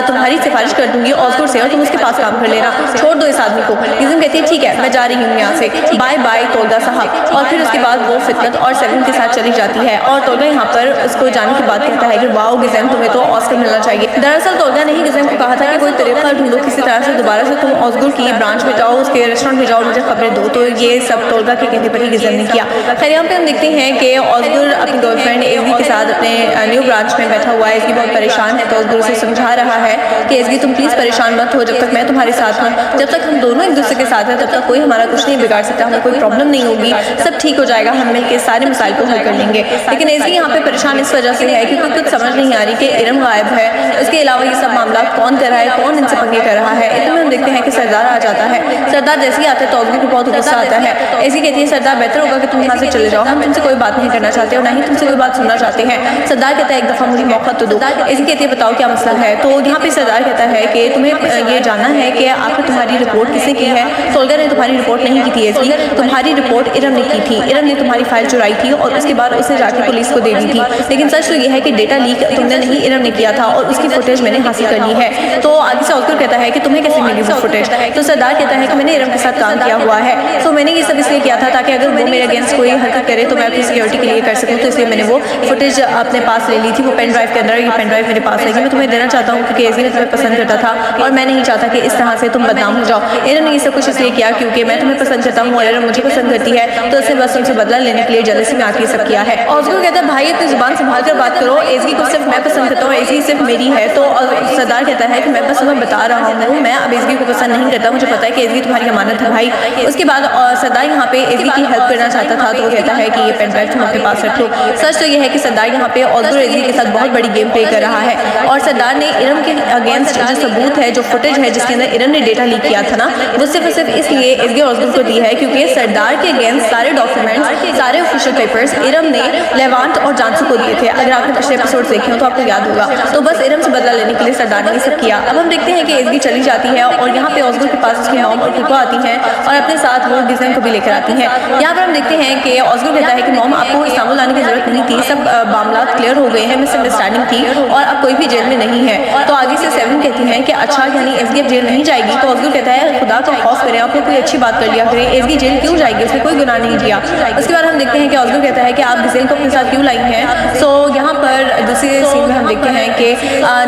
तुम्हारी सिफारिश कर दूंगी ऑस्कर से और तुम उसके पास काम कर लेना, छोड़ दो इस आदमी को। गिज़म कहती है ठीक है मैं जा रही हूँ यहाँ से, बाय बाय तोलगा साहब। और फिर उसके बाद वो फितनत और सेलिम के साथ चली जाती है और तोलगा यहाँ पर उसको जाने की बात कहता है कि वाओ गिज़म तुम्हें तो ऑस्कर मिलना चाहिए। दरअसल तोलगा ने ही गिज़म को कहा था कि कोई तरीका ढूंढो किसी तरह से दोबारा से तुम ऑस्कर की ब्रांच में जाओ, उसके रेस्टोरेंट में जाओ, मुझे खबरें दो। तो ये सब तोलगा के कहने पर ही गिज़म ने किया। खैर यहाँ पे हम देखते हैं कि ऑस्कर अपनी गर्लफ्रेंड एसगी के साथ अपने न्यू ब्रांच में बैठा हुआ है। एसगी बहुत परेशान है तो ऑस्कर उसे समझा रहा है कि एसगी तुम प्लीज़ परेशान मत हो, जब तक मैं तुम्हारे साथ हूँ, जब तक हम दोनों एक दूसरे के साथ हैं तब तक कोई हमारा कुछ नहीं बिगाड़ सकता, हमें कोई प्रॉब्लम नहीं होगी, सब ठीक हो जाएगा, हम मिलकर सारे मसाइल को हल कर लेंगे। लेकिन एसगी यहाँ पे परेशान इस वजह से है क्योंकि कुछ समझ नहीं आ रही कि इरम गायब है, इसके अलावा ये सब मामला कौन कर रहा है, कौन इनसे पंगे कर रहा है। इतने में हम देखते हैं कि सरदार आ जाता है। सरदार जैसे ही आता है तो ऑस्कर को बहुत गुस्सा आता है। एसगी कहती है सरदार बेहतर होगा कि तुम यहाँ से चले जाओ, हम तुमसे कोई बात नहीं करना चाहते और ना ही तुमसे कोई बात सुनना चाहते हैं। सरदार कहता है एक दफ़ा मुझे मौका तो दो। एसगी कहती है बताओ क्या मसला है? तो यहाँ पे सरदार कहता है कि तुम्हें ये जानना है कि आखिर तुम्हारी रिपोर्ट किसने की है? तोलगा ने तुम्हारी रिपोर्ट नहीं की थी एसगी, तुम्हारी रिपोर्ट इरम ने की थी। इरम ने तुम्हारी फाइल चुराई थी और उसके बाद उसे जाके पुलिस को दे दी थी। लेकिन सच तो यह है कि डेटा लीक तुमने नहीं इरम ने किया था और उसकी फुटेज मैंने हासिल करनी है। तो आगे से ऑस्कर कहता है कि तुम्हें कैसे मिली वो फुटेज? तो सरदार कहता है कि मैंने इरम के साथ काम किया हुआ है, तो मैंने ये सब इसलिए किया था ताकि अगर वो मेरे अगेंस्ट कोई हरकत करे तो मैं अपनी सिक्योरिटी के लिए कर सकूँ, तो इसलिए मैंने वो फुटेज अपने पास ले ली थी। वो पेन ड्राइव के अंदर, ये पेन ड्राइव मेरे पास है, मैं तुम्हें देना चाहता हूँ क्योंकि एसगी ने तुम्हें पसंद करता था और मैं नहीं चाहता कि इस तरह से तुम बदनाम हो जाओ। इरम ने ये सब कुछ इसलिए किया क्योंकि मैं तुम्हें पसंद करता हूँ और इरम मुझे पसंद करती है, तो उसने बस तुमसे बदला लेने के लिए जल्दी में आके सब किया है। और उसको कहता है भाई अपनी जुबान संभाल कर बात करो, एसगी को सिर्फ मैं पसंद करता हूँ, एसगी सिर्फ मेरी है। तो सरदार कहता है कि मैं बस तुम्हें बता रहा हूँ, मैं अब एसगी को पसंद नहीं करता, मुझे पता है कि एसगी तुम्हारी अमानत है भाई। उसके बाद सरदार यहाँ पे एसगी की हेल्प करना चाहता था तो वो कहता है कि ये पेन ड्राइव तुम अपने पास रख लो। सच तो ये है कि सरदार यहाँ पे ऑस्कर एसगी के साथ बहुत बड़ी गेम प्ले कर रहा है। और सरदार ने इरम के अगेंस्ट जो सबूत है, जो फुटेज है जिसके अंदर इरम ने डेटा लीक किया था ना, वो सिर्फ और सिर्फ इसलिए एसगे और ऑस्गर को दी है क्योंकि सरदार के अगेंस्ट सारे डॉक्यूमेंट्स, सारे ऑफिशियल पेपर्स इरम ने लेवांट और जानसू को दिए थे। अगर आपने पिछले एपिसोड देखे हो तो आपको याद होगा। तो बस इरम से बदला लेने के लिए सरदार ने ये सब किया। अब हम देखते हैं कि एसगी चली जाती है और यहाँ पे ऑस्गर के पास उसकी मॉम और कुको आती हैं और अपने साथ वो गिज़ेम को भी लेकर आती हैं। यहाँ पर हम देखते हैं कि ऑस्गर कहता है कि मॉम आपको इस्तांबुल आने की जरूरत नहीं थी, सब मामला क्लियर हो गए हैं, मिसअंडरस्टैंडिंग थी और अब कोई भी जेल में नहीं है। तो आगे से सेवन कहती हैं कि अच्छा यानी एसगी अब जेल नहीं जाएगी। तो ऑस्गर कहता है खुदा का खौफ करें, आप लोग कोई अच्छी बात कर लिया करें, एसगी जेल क्यों जाएगी, उसने कोई गुनाह नहीं किया। उसके बाद हम देखते हैं कि ऑस्गर कहता है कि आप गिज़ेम को अपने साथ क्यों लाई हैं। सो यहाँ पर दूसरे सीन में हम देखते हैं कि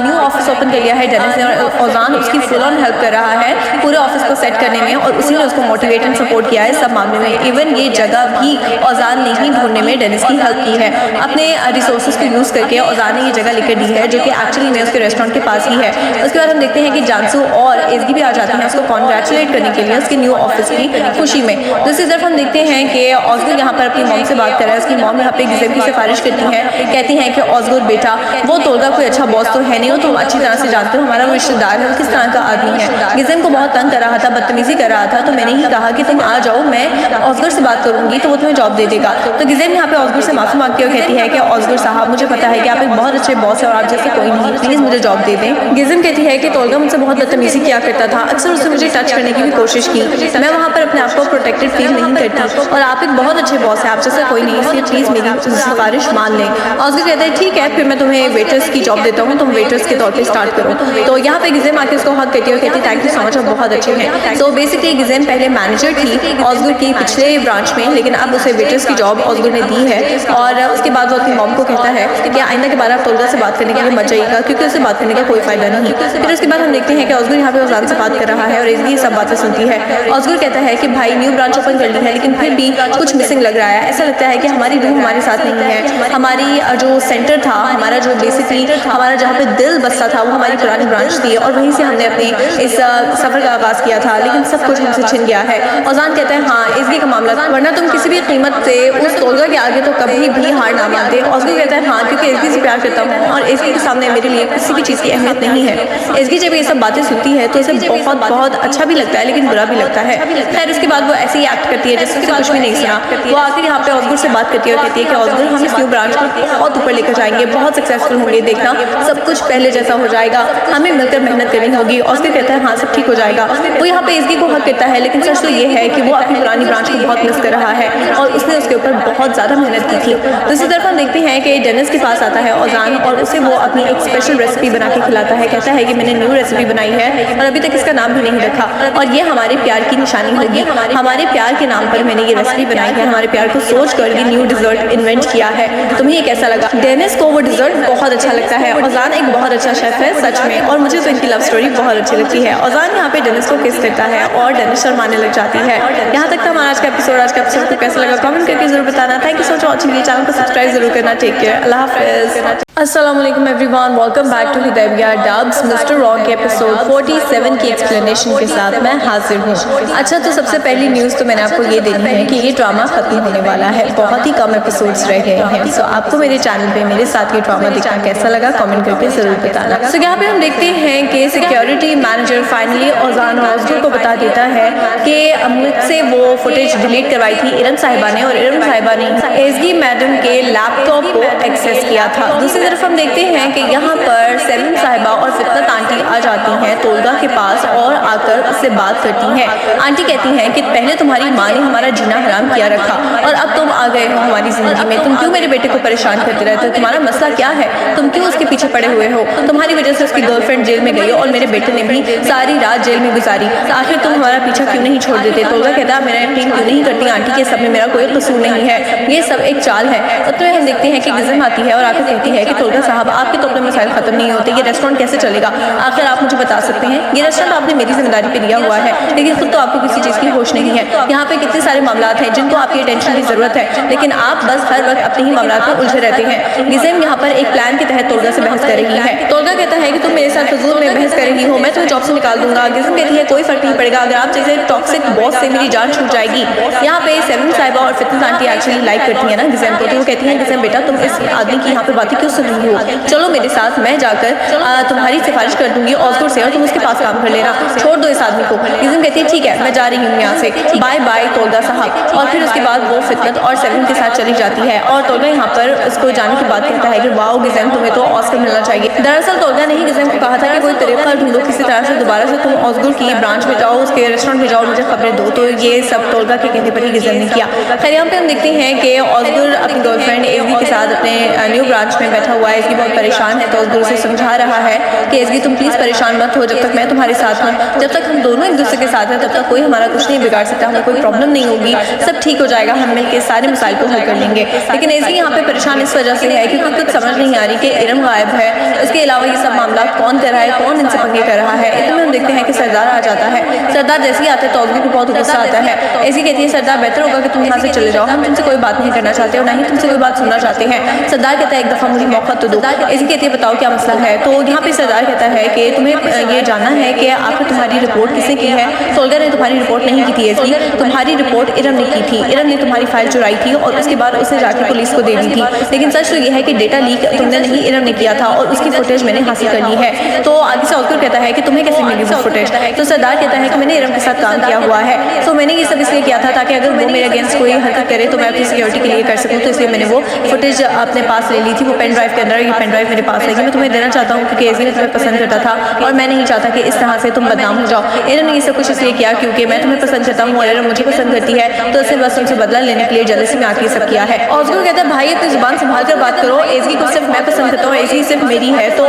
न्यू ऑफिस ओपन कर लिया है डेनिस ने और ओजान उसकी फुल ऑन हेल्प कर रहा है पूरे ऑफिस को सेट करने में और उसी ने उसको मोटिवेट एंड सपोर्ट किया है सब मामले में। इवन ये जगह भी ओजान ने ही ढूंढने में डेनिस की हेल्प की है। अपने रिसोर्सेज को यूज़ करके ओजान ने ये जगह लेकर दी है जो कि एक्चुअली में उसके रेस्टोरेंट के पास ही है। उसके बाद हम देखते हैं कि जानसू और एसगी भी आ जाते हैं उसको कॉन्ग्रेचुलेट करने के लिए उसके न्यू ऑफिस की खुशी में। दूसरी तरफ हम देखते हैं कि ऑस्गर यहाँ पर अपनी मॉम से बात कर रहा है। उसकी मॉम यहाँ पे गिज़ेम की सिफारिश करती है, कहती हैं कि ऑस्गर बेटा वो तोलगा कोई अच्छा बॉस तो है नहीं, हो तुम अच्छी तरह से जानते हो हमारा वो रिश्तेदार है, किस तरह का आदमी है। गिज़ेम को बहुत तंग कर रहा था, बदतमीजी कर रहा था, तो मैंने ही कहा कि तुम आ जाओ, मैं ऑस्गर से बात करूंगी तो वो तुम्हें जॉब दे देगा। तो गिज़ेम यहाँ पे ऑस्गर से माफी मांगती है और कहती है कि ऑस्गर साहब मुझे पता है कि आप एक बहुत अच्छे बॉस है और आप जैसे कोई नहीं, प्लीज़ मुझे जॉब दे दें। गिज़ेम कहती है कि तोलगा मुझसे बहुत बदतमीजी किया करता था, अक्सर उसने मुझे टच करने की भी कोशिश की, मैं वहाँ पर अपने आप को प्रोटेक्टेड फील नहीं करती और आप एक बहुत अच्छे बॉस है, आप जैसा कोई नहीं, इसलिए प्लीज़ मेरी सिफारिश मान लें। ऑस्गर कहता है ठीक है फिर मैं तुम्हें वेटर्स की जॉब देता हूँ, तुम वेटर्स के तौर पे स्टार्ट करो। तो यहाँ पे गिज़ेम आके उसको हक करती है और कहती है थैंक यू सो मच, आप बहुत अच्छे हैं। तो बेसिकली गिज़ेम पहले मैनेजर थी ऑस्गर की पिछले ब्रांच में, लेकिन अब उसे वेटर्स की जॉब ऑस्गर ने दी है। और उसके बाद वो अपनी मॉम को कहता है कि आइंदा के बाद आप तोलगा से बात करने के लिए मत जाइएगा क्योंकि उससे बात करने का कोई फायदा नहीं। फिर उसके बाद हम देखते हैं कि ऑस्गर यहाँ पे ओजान से बात कर रहा है और एसगी सब बातें सुनती है। ऑस्गर कहता है कि भाई न्यू ब्रांच ओपन कर ली है लेकिन फिर भी कुछ मिसिंग लग रहा है, ऐसा लगता है कि हमारी रूह हमारे साथ नहीं है, हमारी जो सेंटर था, हमारा जो बेसिकली हमारा जहाँ पे दिल बसता था वो हमारी पुरानी ब्रांच थी और वहीं से हमने अपने इस सफ़र का आगाज़ किया था, लेकिन सब कुछ हमसे छिन गया है। ओजान कहता है हाँ एसगी का मामला था, वरना तुम किसी भी कीमत से उस तोलगा के आगे तो कभी भी हार ना मानते। ऑस्गर कहता है हाँ क्योंकि एसगी से प्यार करता हूँ और एसगी के सामने मेरे लिए किसी भी चीज़ की अहमियत नहीं है। एसगी जब ये सब बातें सुनती है तो उसे बहुत बहुत अच्छा भी लगता है लेकिन बुरा भी लगता है। खैर उसके बाद वो ऐसे ही एक्ट करती है जैसे कुछ भी नहीं सुना। वो आखिर यहाँ पे ऑस्गर से बात करती है और कहती है कि ऑस्गर हम इस न्यू ब्रांच को बहुत ऊपर लेकर जाएंगे, बहुत सक्सेसफुल होंगे, देखना सब कुछ पहले जैसा हो जाएगा, हमें मिलकर मेहनत करनी होगी। ऑस्कर कहता है हाँ सब ठीक हो जाएगा। वो यहाँ पे एसगी को हक करता है लेकिन सच तो ये है कि वो अपनी पुरानी ब्रांच को बहुत मिस कर रहा है और उसने उसके ऊपर बहुत ज़्यादा मेहनत की थी। दूसरी तरफ हम देखते हैं कि डेनिस के पास आता है ओजान और उसे वो अपनी एक स्पेशल रेसिपी बना के खिलाता है, कहता है कि मैंने न्यू रेसिपी बनाई है और अभी तक इसका नाम भी नहीं रखा और ये हमारे प्यार की निशानी होगी, हमारे प्यार के नाम पर मैंने ये रेसिपी बनाई है, हमारे प्यार को सोच कर ये न्यू डिजर्ट इन्वेंट किया है। तुम्हें ये कैसा लगा? डेनिस को वो डिजर्ट बहुत अच्छा लगता है। ओजान एक बहुत अच्छा शेफ है सच में और मुझे तो इनकी लव स्टोरी बहुत अच्छी लगती है। ओजान यहाँ पे डेनिस को किस करता है और डेनिस शर्माने लग जाती है। यहाँ तक था हमारा आज का एपिसोड को कैसा लगा कमेंट करके जरूर बताना। Thank you so much watching, channel को सब्सक्राइब जरूर करना। टेक केयर, अल्लाह हाफिज़। अस्सलाम वालेकुम एवरीवन, वेलकम बैक टू हिदैबिया डब्स मिस्टर रॉन्ग के एपिसोड 47 की एक्सप्लेनेशन के साथ मैं हाजिर हूँ। अच्छा तो सबसे पहली न्यूज़ तो मैंने आपको ये देनी है कि ये ड्रामा खत्म होने वाला है, बहुत ही कम एपिसोड्स रह गए हैं। सो आपको मेरे चैनल पे मेरे साथ ये ड्रामा देखना कैसा लगा कमेंट करके जरूर बताना। सो यहाँ पे हम देखते हैं कि सिक्योरिटी मैनेजर फाइनली ओजान और ऑस्गर को बता देता है कि मुझसे वो फुटेज डिलीट करवाई थी इरम साहिबा ने और इरम साहिबा ने एसगी मैडम के लैपटॉप को एक्सेस किया था। दूसरी तरफ हम देखते हैं कि यहाँ पर सेलिम साहिबा और फितनत आंटी आ जाती हैं तोलगा के पास और आकर उससे बात करती हैं। आंटी कहती हैं कि पहले तुम्हारी माँ ने हमारा जीना हराम किया रखा और अब तुम आ गए हो हमारी ज़िंदगी में, तुम क्यों मेरे बेटे को परेशान करते रहते हो, तुम्हारा मसला क्या है, तुम क्यों उसके पीछे पड़े हुए हो, तुम्हारी वजह से उसकी गर्लफ्रेंड जेल में गई और मेरे बेटे ने भी सारी रात जेल में गुजारी, आखिर तुम हमारा पीछा क्यों नहीं छोड़ देते। तोलगा कहता है मेरा यकीन क्यों नहीं करती आंटी के सब में मेरा कोई कसूर नहीं है, ये सब एक चाल है। और तो हम देखते हैं कि गिज़म आती है और आकर कहती है कि तोलगा साहब आपके तो अपने मसाइल खत्म नहीं होते, ये रेस्टोरेंट कैसे चलेगा, आखिर आप मुझे बता सकते हैं, ये रेस्टोरेंट आपने मेरी जिम्मेदारी पे दिया हुआ है लेकिन खुद तो आपको किसी चीज़ की होश नहीं है। यहाँ पे कितने सारे मामला हैं जिनको आपकी अटेंशन की जरूरत है लेकिन आप बस हर वक्त अपने ही मामला में उलझे रहते हैं। गिज़म यहाँ पर एक प्लान के तहत तोलगा से बहस कर रही है। तोलगा कहता है कि तुम मेरे साथ फजूल में बहस कर रही हो, मैं तुम्हें जॉब से निकाल दूंगा। गिज़म कहती है कोई फर्क नहीं पड़ेगा, अगर आप जैसे टॉक्सिक बॉस से मेरी जान छूट जाएगी। यहाँ पे सेलिम साहिबा और फितनत आंटी एक्चुअली लाइक करती है ना गिज़म को, तो वो कहती है गिज़म बेटा तुम इस आदमी की यहाँ पे बातें क्यों सुन तो नहीं हो, चलो मेरे साथ, मैं जाकर तुम्हारी सिफारिश कर दूंगी ऑस्गर से और तुम उसके पास काम कर लेना, छोड़ दो इस आदमी को। गिज़म कहती है ठीक है मैं जा रही हूँ यहाँ से, बाय बाय तोलगा साहब। और फिर उसके बाद वो फितरत और सेवन के साथ चली जाती है और तोलगा यहाँ पर उसको जाने की बात कहता है कि वाओ गिज़म तुम्हें तो ऑस्कर मिलना चाहिए। दरअसल तोलगा ने ही गिज़म को कहा था कि कोई तरीका ढूंढो किसी तरह से दोबारा से तुम ऑस्गर की ब्रांच में जाओ, उसके रेस्टोरेंट में जाओ, मुझे खबरें दो। तो ये सब तोलगा के कहने पर ही गिज़म ने किया। खैर यहाँ पे हम देखते हैं कि ऑस्गर अपनी गर्लफ्रेंड एज़गी के साथ अपने न्यू ब्रांच में बैठा हुआ है। एज़गी बहुत परेशान है तो ऑस्गर उसे समझा रहा है कि एज़गी तुम प्लीज़ परेशान मत हो, जब तक मैं तुम्हारे साथ हूँ, जब तक हम दोनों एक दूसरे के साथ हैं तब तक कोई हमारा कुछ नहीं बिगाड़ सकता, हमें कोई प्रॉब्लम नहीं होगी, सब ठीक हो जाएगा, हम मिलकर सारे मसाइल को हल कर लेंगे। लेकिन एज़गी यहाँ पे परेशान इस वजह से है क्योंकि कुछ समझ नहीं आ रही कि इरम गायब है, उसके अलावा ये सब मामला कौन कर रहा है, कौन इनसे पंगे कर रहा है। इतने में हम देखते हैं कि सरदार आ जाता है। सरदार जैसे ही आता है तो ऑस्गर को बहुत गुस्सा आता है। एज़गी कहती है सरदार बेहतर होगा कि तुम यहाँ से चले जाओ, हम तुमसे कोई बात नहीं करना चाहते और ना ही तुमसे कोई बात सुनना चाहते हैं। सरदार कहता है एक दफ़ा मुझे मौका तो दो। एज़गी कहती है बताओ क्या मसला है। तो यहाँ पे सरदार कहता है कि तुम्हें ये जानना है कि आखिर तुम्हारी रिपोर्ट किसने की है। तोलगा ने तुम्हारी रिपोर्ट नहीं की थी एज़गी, तुम्हारी रिपोर्ट इरम ने की थी। इरम ने तुम्हारी फाइल चुराई थी और उसके बाद उसे जाके पुलिस को दे दी थी। लेकिन सच तो ये है कि डेटा लीक तुमने नहीं इरम ने किया था और उसकी फुटेज मैंने हासिल कर ली है। तो आगे से ऑस्कर कहता है कि तुम्हें कैसे मिली वो फुटेज। तो सरदार कहता है कि मैंने इरम के साथ काम किया हुआ है, तो मैंने ये सब इसलिए किया था ताकि अगर वो मेरे अगेंस्ट कोई हरकत करे तो मैं अपनी सिक्योरिटी के लिए कर सकूँ, तो इसलिए मैंने वो फुटेज अपने पास ले ली थी। वो पेन ड्राइव के अंदर, ये पेन ड्राइव मेरे पास है, मैं तुम्हें देना चाहता हूँ क्योंकि एज़गी ने तुम्हें पसंद करता था और मैं नहीं चाहता कि इस तरह से तुम बदनाम हो जाओ। इरम ने ये सब कुछ इसलिए किया क्योंकि मैं तुम्हें पसंद करता हूँ और इरम मुझे पसंद करती है, तो उसने बस तुमसे बदला लेने के लिए जल्दी में आके सब किया है। ऑस्कर कहता है भाई अपनी जुबान संभाल कर बात करो, एज़गी को सिर्फ मैं पसंद करता हूँ, एज़गी सिर्फ मेरी है। तो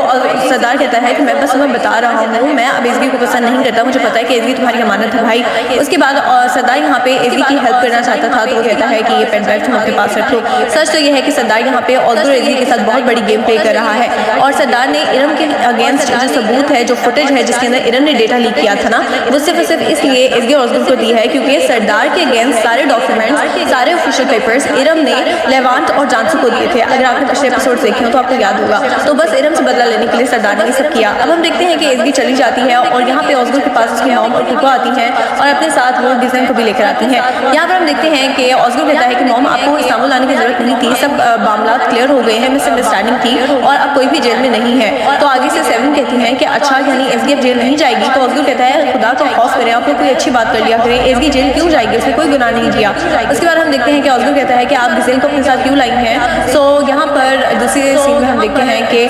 सरदार कहता है कि मैं बस तुम्हें बता रहा हूँ, मैं अब एज़गी को पसंद नहीं करता, मुझे पता है कि एज़गी तुम्हारी अमानत है भाई। उसके बाद सरदार यहाँ पे एज़गी की हेल्प करना चाहता था तो वो कहता है कि ये पेन ड्राइव तुम अपने पास रख लो। सच तो ये है कि सरदार यहाँ पे ऑस्कर एज़गी के साथ बहुत बड़ी गेम प्ले कर रहा है और सरदार ने इरम के अगेंस्ट जो सबूत है, जो फुटेज है जिसके अंदर इरम ने डेटा लीक किया था ना, वो सिर्फ और सिर्फ इसलिए एज़गी और ऑस्कर को दी है क्योंकि सरदार के अगेंस्ट सारे डॉक्यूमेंट्स, सारे ऑफिशियल पेपर्स इरम ने लेवांट और जानसू को दिए थे। अगर आपने पिछले एपिसोड देखे हो तो आपको याद होगा। तो बस इरम से बदला लेने के लिए सरदार ने ये सब किया। अब हम देखते हैं कि एज़गी चली जाती है और यहाँ पे ऑस्कर के पास उसकी मॉम और फूफा आती हैं और अपने साथ वो गिज़म को भी लेकर आती हैं। यहाँ पर हम देखते हैं कि ऑस्कर कहता है कि मॉम आपको इस्तांबुल आने की जरूरत नहीं थी, सब मामला क्लियर हो गए हैं, मिसअंडरस्टैंडिंग थी और अब कोई भी जेल में नहीं है। तो आगे से सेवन कहती हैं कि अच्छा यानी एज़गी अब जेल नहीं जाएगी। तो ऑस्कर कहता है खुदा का खौफ करें, आप लोग कोई अच्छी बात कर लिया करें, एज़गी जेल क्यों जाएगी, उसने कोई गुनाह नहीं किया। उसके बाद हम देखते हैं कि ऑस्कर कहता है कि आप गिज़म को अपने साथ क्यों लाई हैं। सो यहाँ पर दूसरे सीन में हम देखते हैं कि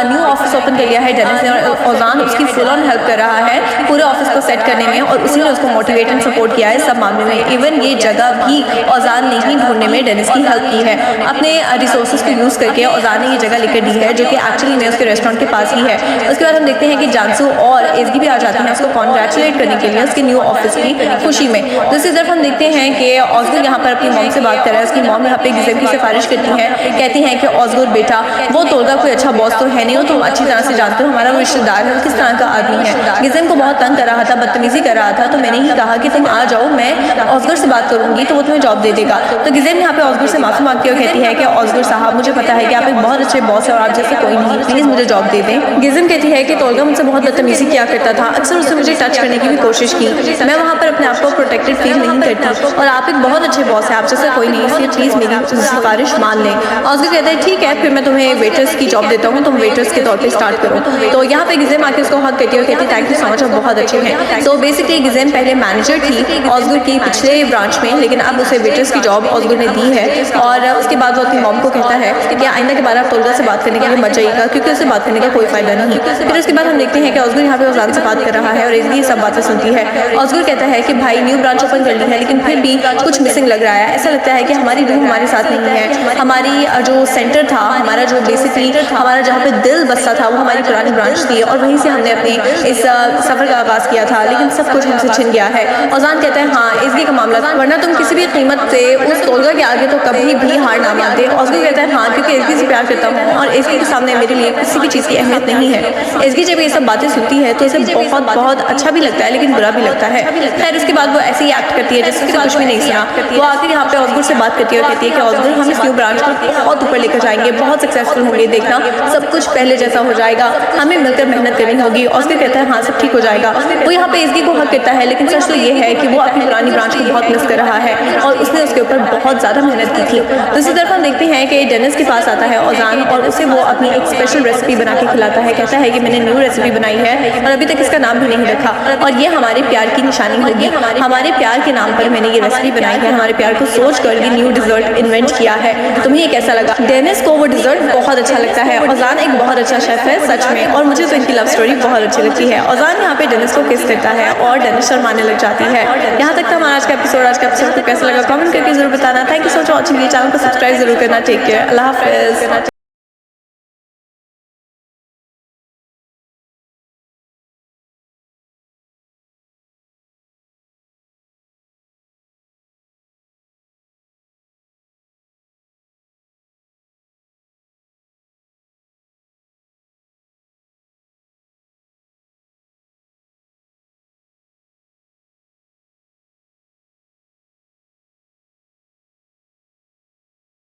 न्यू ऑफिस ओपन कर लिया है डेनिस ने और ओजान उसकी फुल ऑन हेल्प कर रहा है पूरे ऑफिस को सेट करने में और उसी ने उसको मोटिवेट एंड सपोर्ट किया है सब मामले में। इवन ये जगह भी ओजान ने ही ढूंढने में डेनिस की हेल्प की है, अपने रिसोर्सेज को यूज़ करके ओजान ने ये जगह लेकर दी है जो कि एक्चुअली में उसके रेस्टोरेंट के पास ही है। उसके बाद हम देखते हैं कि जानसू और एज़गी भी आ जाते हैं उसको कॉन्ग्रेचुलेट करने के लिए उसके न्यू ऑफिस की खुशी में। दूसरी तरफ हम देखते हैं कि ऑस्कर यहाँ पर अपनी मॉम से बात कर रहा है। उसकी मॉम यहाँ पे गिज़म की सिफारिश करती हैं, कहती हैं कि ऑस्कर बेटा वो तोलगा कोई अच्छा बॉस तो है नहीं, हो तुम अच्छी तरह से जानते हो हमारा वो रिश्तेदार है, किस तरह का आदमी है। गिज़म को बहुत तंग कर रहा था, बदतमीजी कर रहा था, तो मैंने ही कहा कि तुम आ जाओ, मैं ऑस्कर से बात करूंगी तो वो तुम्हें जॉब दे देगा। तो गिज़म यहाँ पे ऑस्कर से माफी मांगती है और कहती है कि ऑस्कर साहब मुझे पता है कि आप एक बहुत अच्छे बॉस है और आप जैसे कोई नहीं, प्लीज़ मुझे जॉब दे दें। गिज़म कहती है कि तोलगा मुझसे बहुत बदतमीजी किया करता था, अक्सर उसने मुझे टच करने की भी कोशिश की, मैं वहाँ पर अपने आप को प्रोटेक्टेड फील नहीं करती और आप एक बहुत अच्छे बॉस है, आप जैसे कोई नहीं, इसलिए प्लीज़ मेरी सिफारिश मान लें। ऑस्कर कहता है ठीक है फिर मैं तुम्हें वेटर्स की जॉब देता हूँ, तुम वेटर्स के तौर पे स्टार्ट करो। तो यहाँ पे गिज़म आके उसको हक करती है और कहती है थैंक यू सो मच, आप बहुत अच्छे हैं। तो बेसिकली गिज़म पहले मैनेजर थी ऑस्कर की पिछले ब्रांच में, लेकिन अब उसे वेटर्स की जॉब ऑस्कर ने दी है और उसके बाद वो अपनी मॉम को कहता है कि आइंदा के बाद आप तोलगा से बात करने के लिए मत जाइएगा क्योंकि उससे बात करने का कोई फायदा नहीं। फिर उसके बाद हम देखते हैं कि ऑस्कर यहाँ पे ओजान से बात कर रहा है और एज़गी सब बातें सुनती है। ऑस्कर कहता है कि भाई न्यू ब्रांच ओपन कर ली है लेकिन फिर भी कुछ मिसिंग लग रहा है, ऐसा लगता है कि हमारी रूह हमारे साथ नहीं है, हमारी जो सेंटर था, हमारा जो बेसिकली हमारा जहाँ पे दिल बसता था वो हमारी पुरानी ब्रांच थी और वहीं से हमने अपने इस सफ़र का आगाज़ किया था, लेकिन सब कुछ हमसे छिन गया है। ओजान कहता है हाँ एज़गी का मामला था, वरना तुम किसी भी कीमत से उस तोलगा के आगे तो कभी भी हार ना मानते। ऑस्कर कहता है हाँ क्योंकि एज़गी से प्यार करता हूँ और एज़गी के सामने मेरे लिए किसी भी चीज़ की अहमियत नहीं है। एज़गी जब ये सब बातें सुनती है तो उसे बहुत बहुत अच्छा भी लगता है लेकिन बुरा भी लगता है। खैर उसके बाद वो ऐसे ही एक्ट करती है जैसे कुछ भी नहीं सुना। वो आकर यहाँ पे ऑस्कर से बात करती है और कहती है कि ऑस्कर हम इस न्यू ब्रांच को बहुत ऊपर लेकर जाएंगे, बहुत सक्सेसफुल होंगे, देखना सब कुछ पहले जैसा हो जाएगा, हमें मिलकर मेहनत करनी होगी। ऑस्कर कहता है हाँ सब ठीक हो जाएगा। वो यहाँ पे एज़गी को हक करता है, लेकिन सच तो ये है कि वो अपनी पुरानी ब्रांच को बहुत मिस कर रहा है और उसने उसके ऊपर बहुत ज़्यादा मेहनत की थी। दूसरी तरफ हम देखते हैं कि डेनिस के पास आता है औजान और उसे वो अपनी एक स्पेशल रेसिपी बना के खिलाता है। कहता है कि मैंने न्यू रेसिपी बनाई है और अभी तक इसका नाम भी नहीं रखा और ये हमारे प्यार की निशानी होगी। हमारे प्यार के नाम पर मैंने ये रेसिपी बनाई है, हमारे प्यार को सोच कर ये न्यू डिजर्ट इन्वेंट किया है। तुम्हें ये कैसा लगा? डेनिस को वो डिजर्ट बहुत अच्छा लगता है। औजान एक बहुत अच्छा शेफ है सच में, और मुझे तो इनकी लव स्टोरी बहुत अच्छी लगती है। औजान यहाँ पे डेनिस को किस करता है और डेनिस शर्माने लग जाती है। यहाँ तक था हमारा आज का एपिसोड को कैसा लगा कमेंट करके जरूर बताना। Thank you so much watching. Channel को सब्सक्राइब जरूर करना। टेक केयर, अल्लाह हाफिज।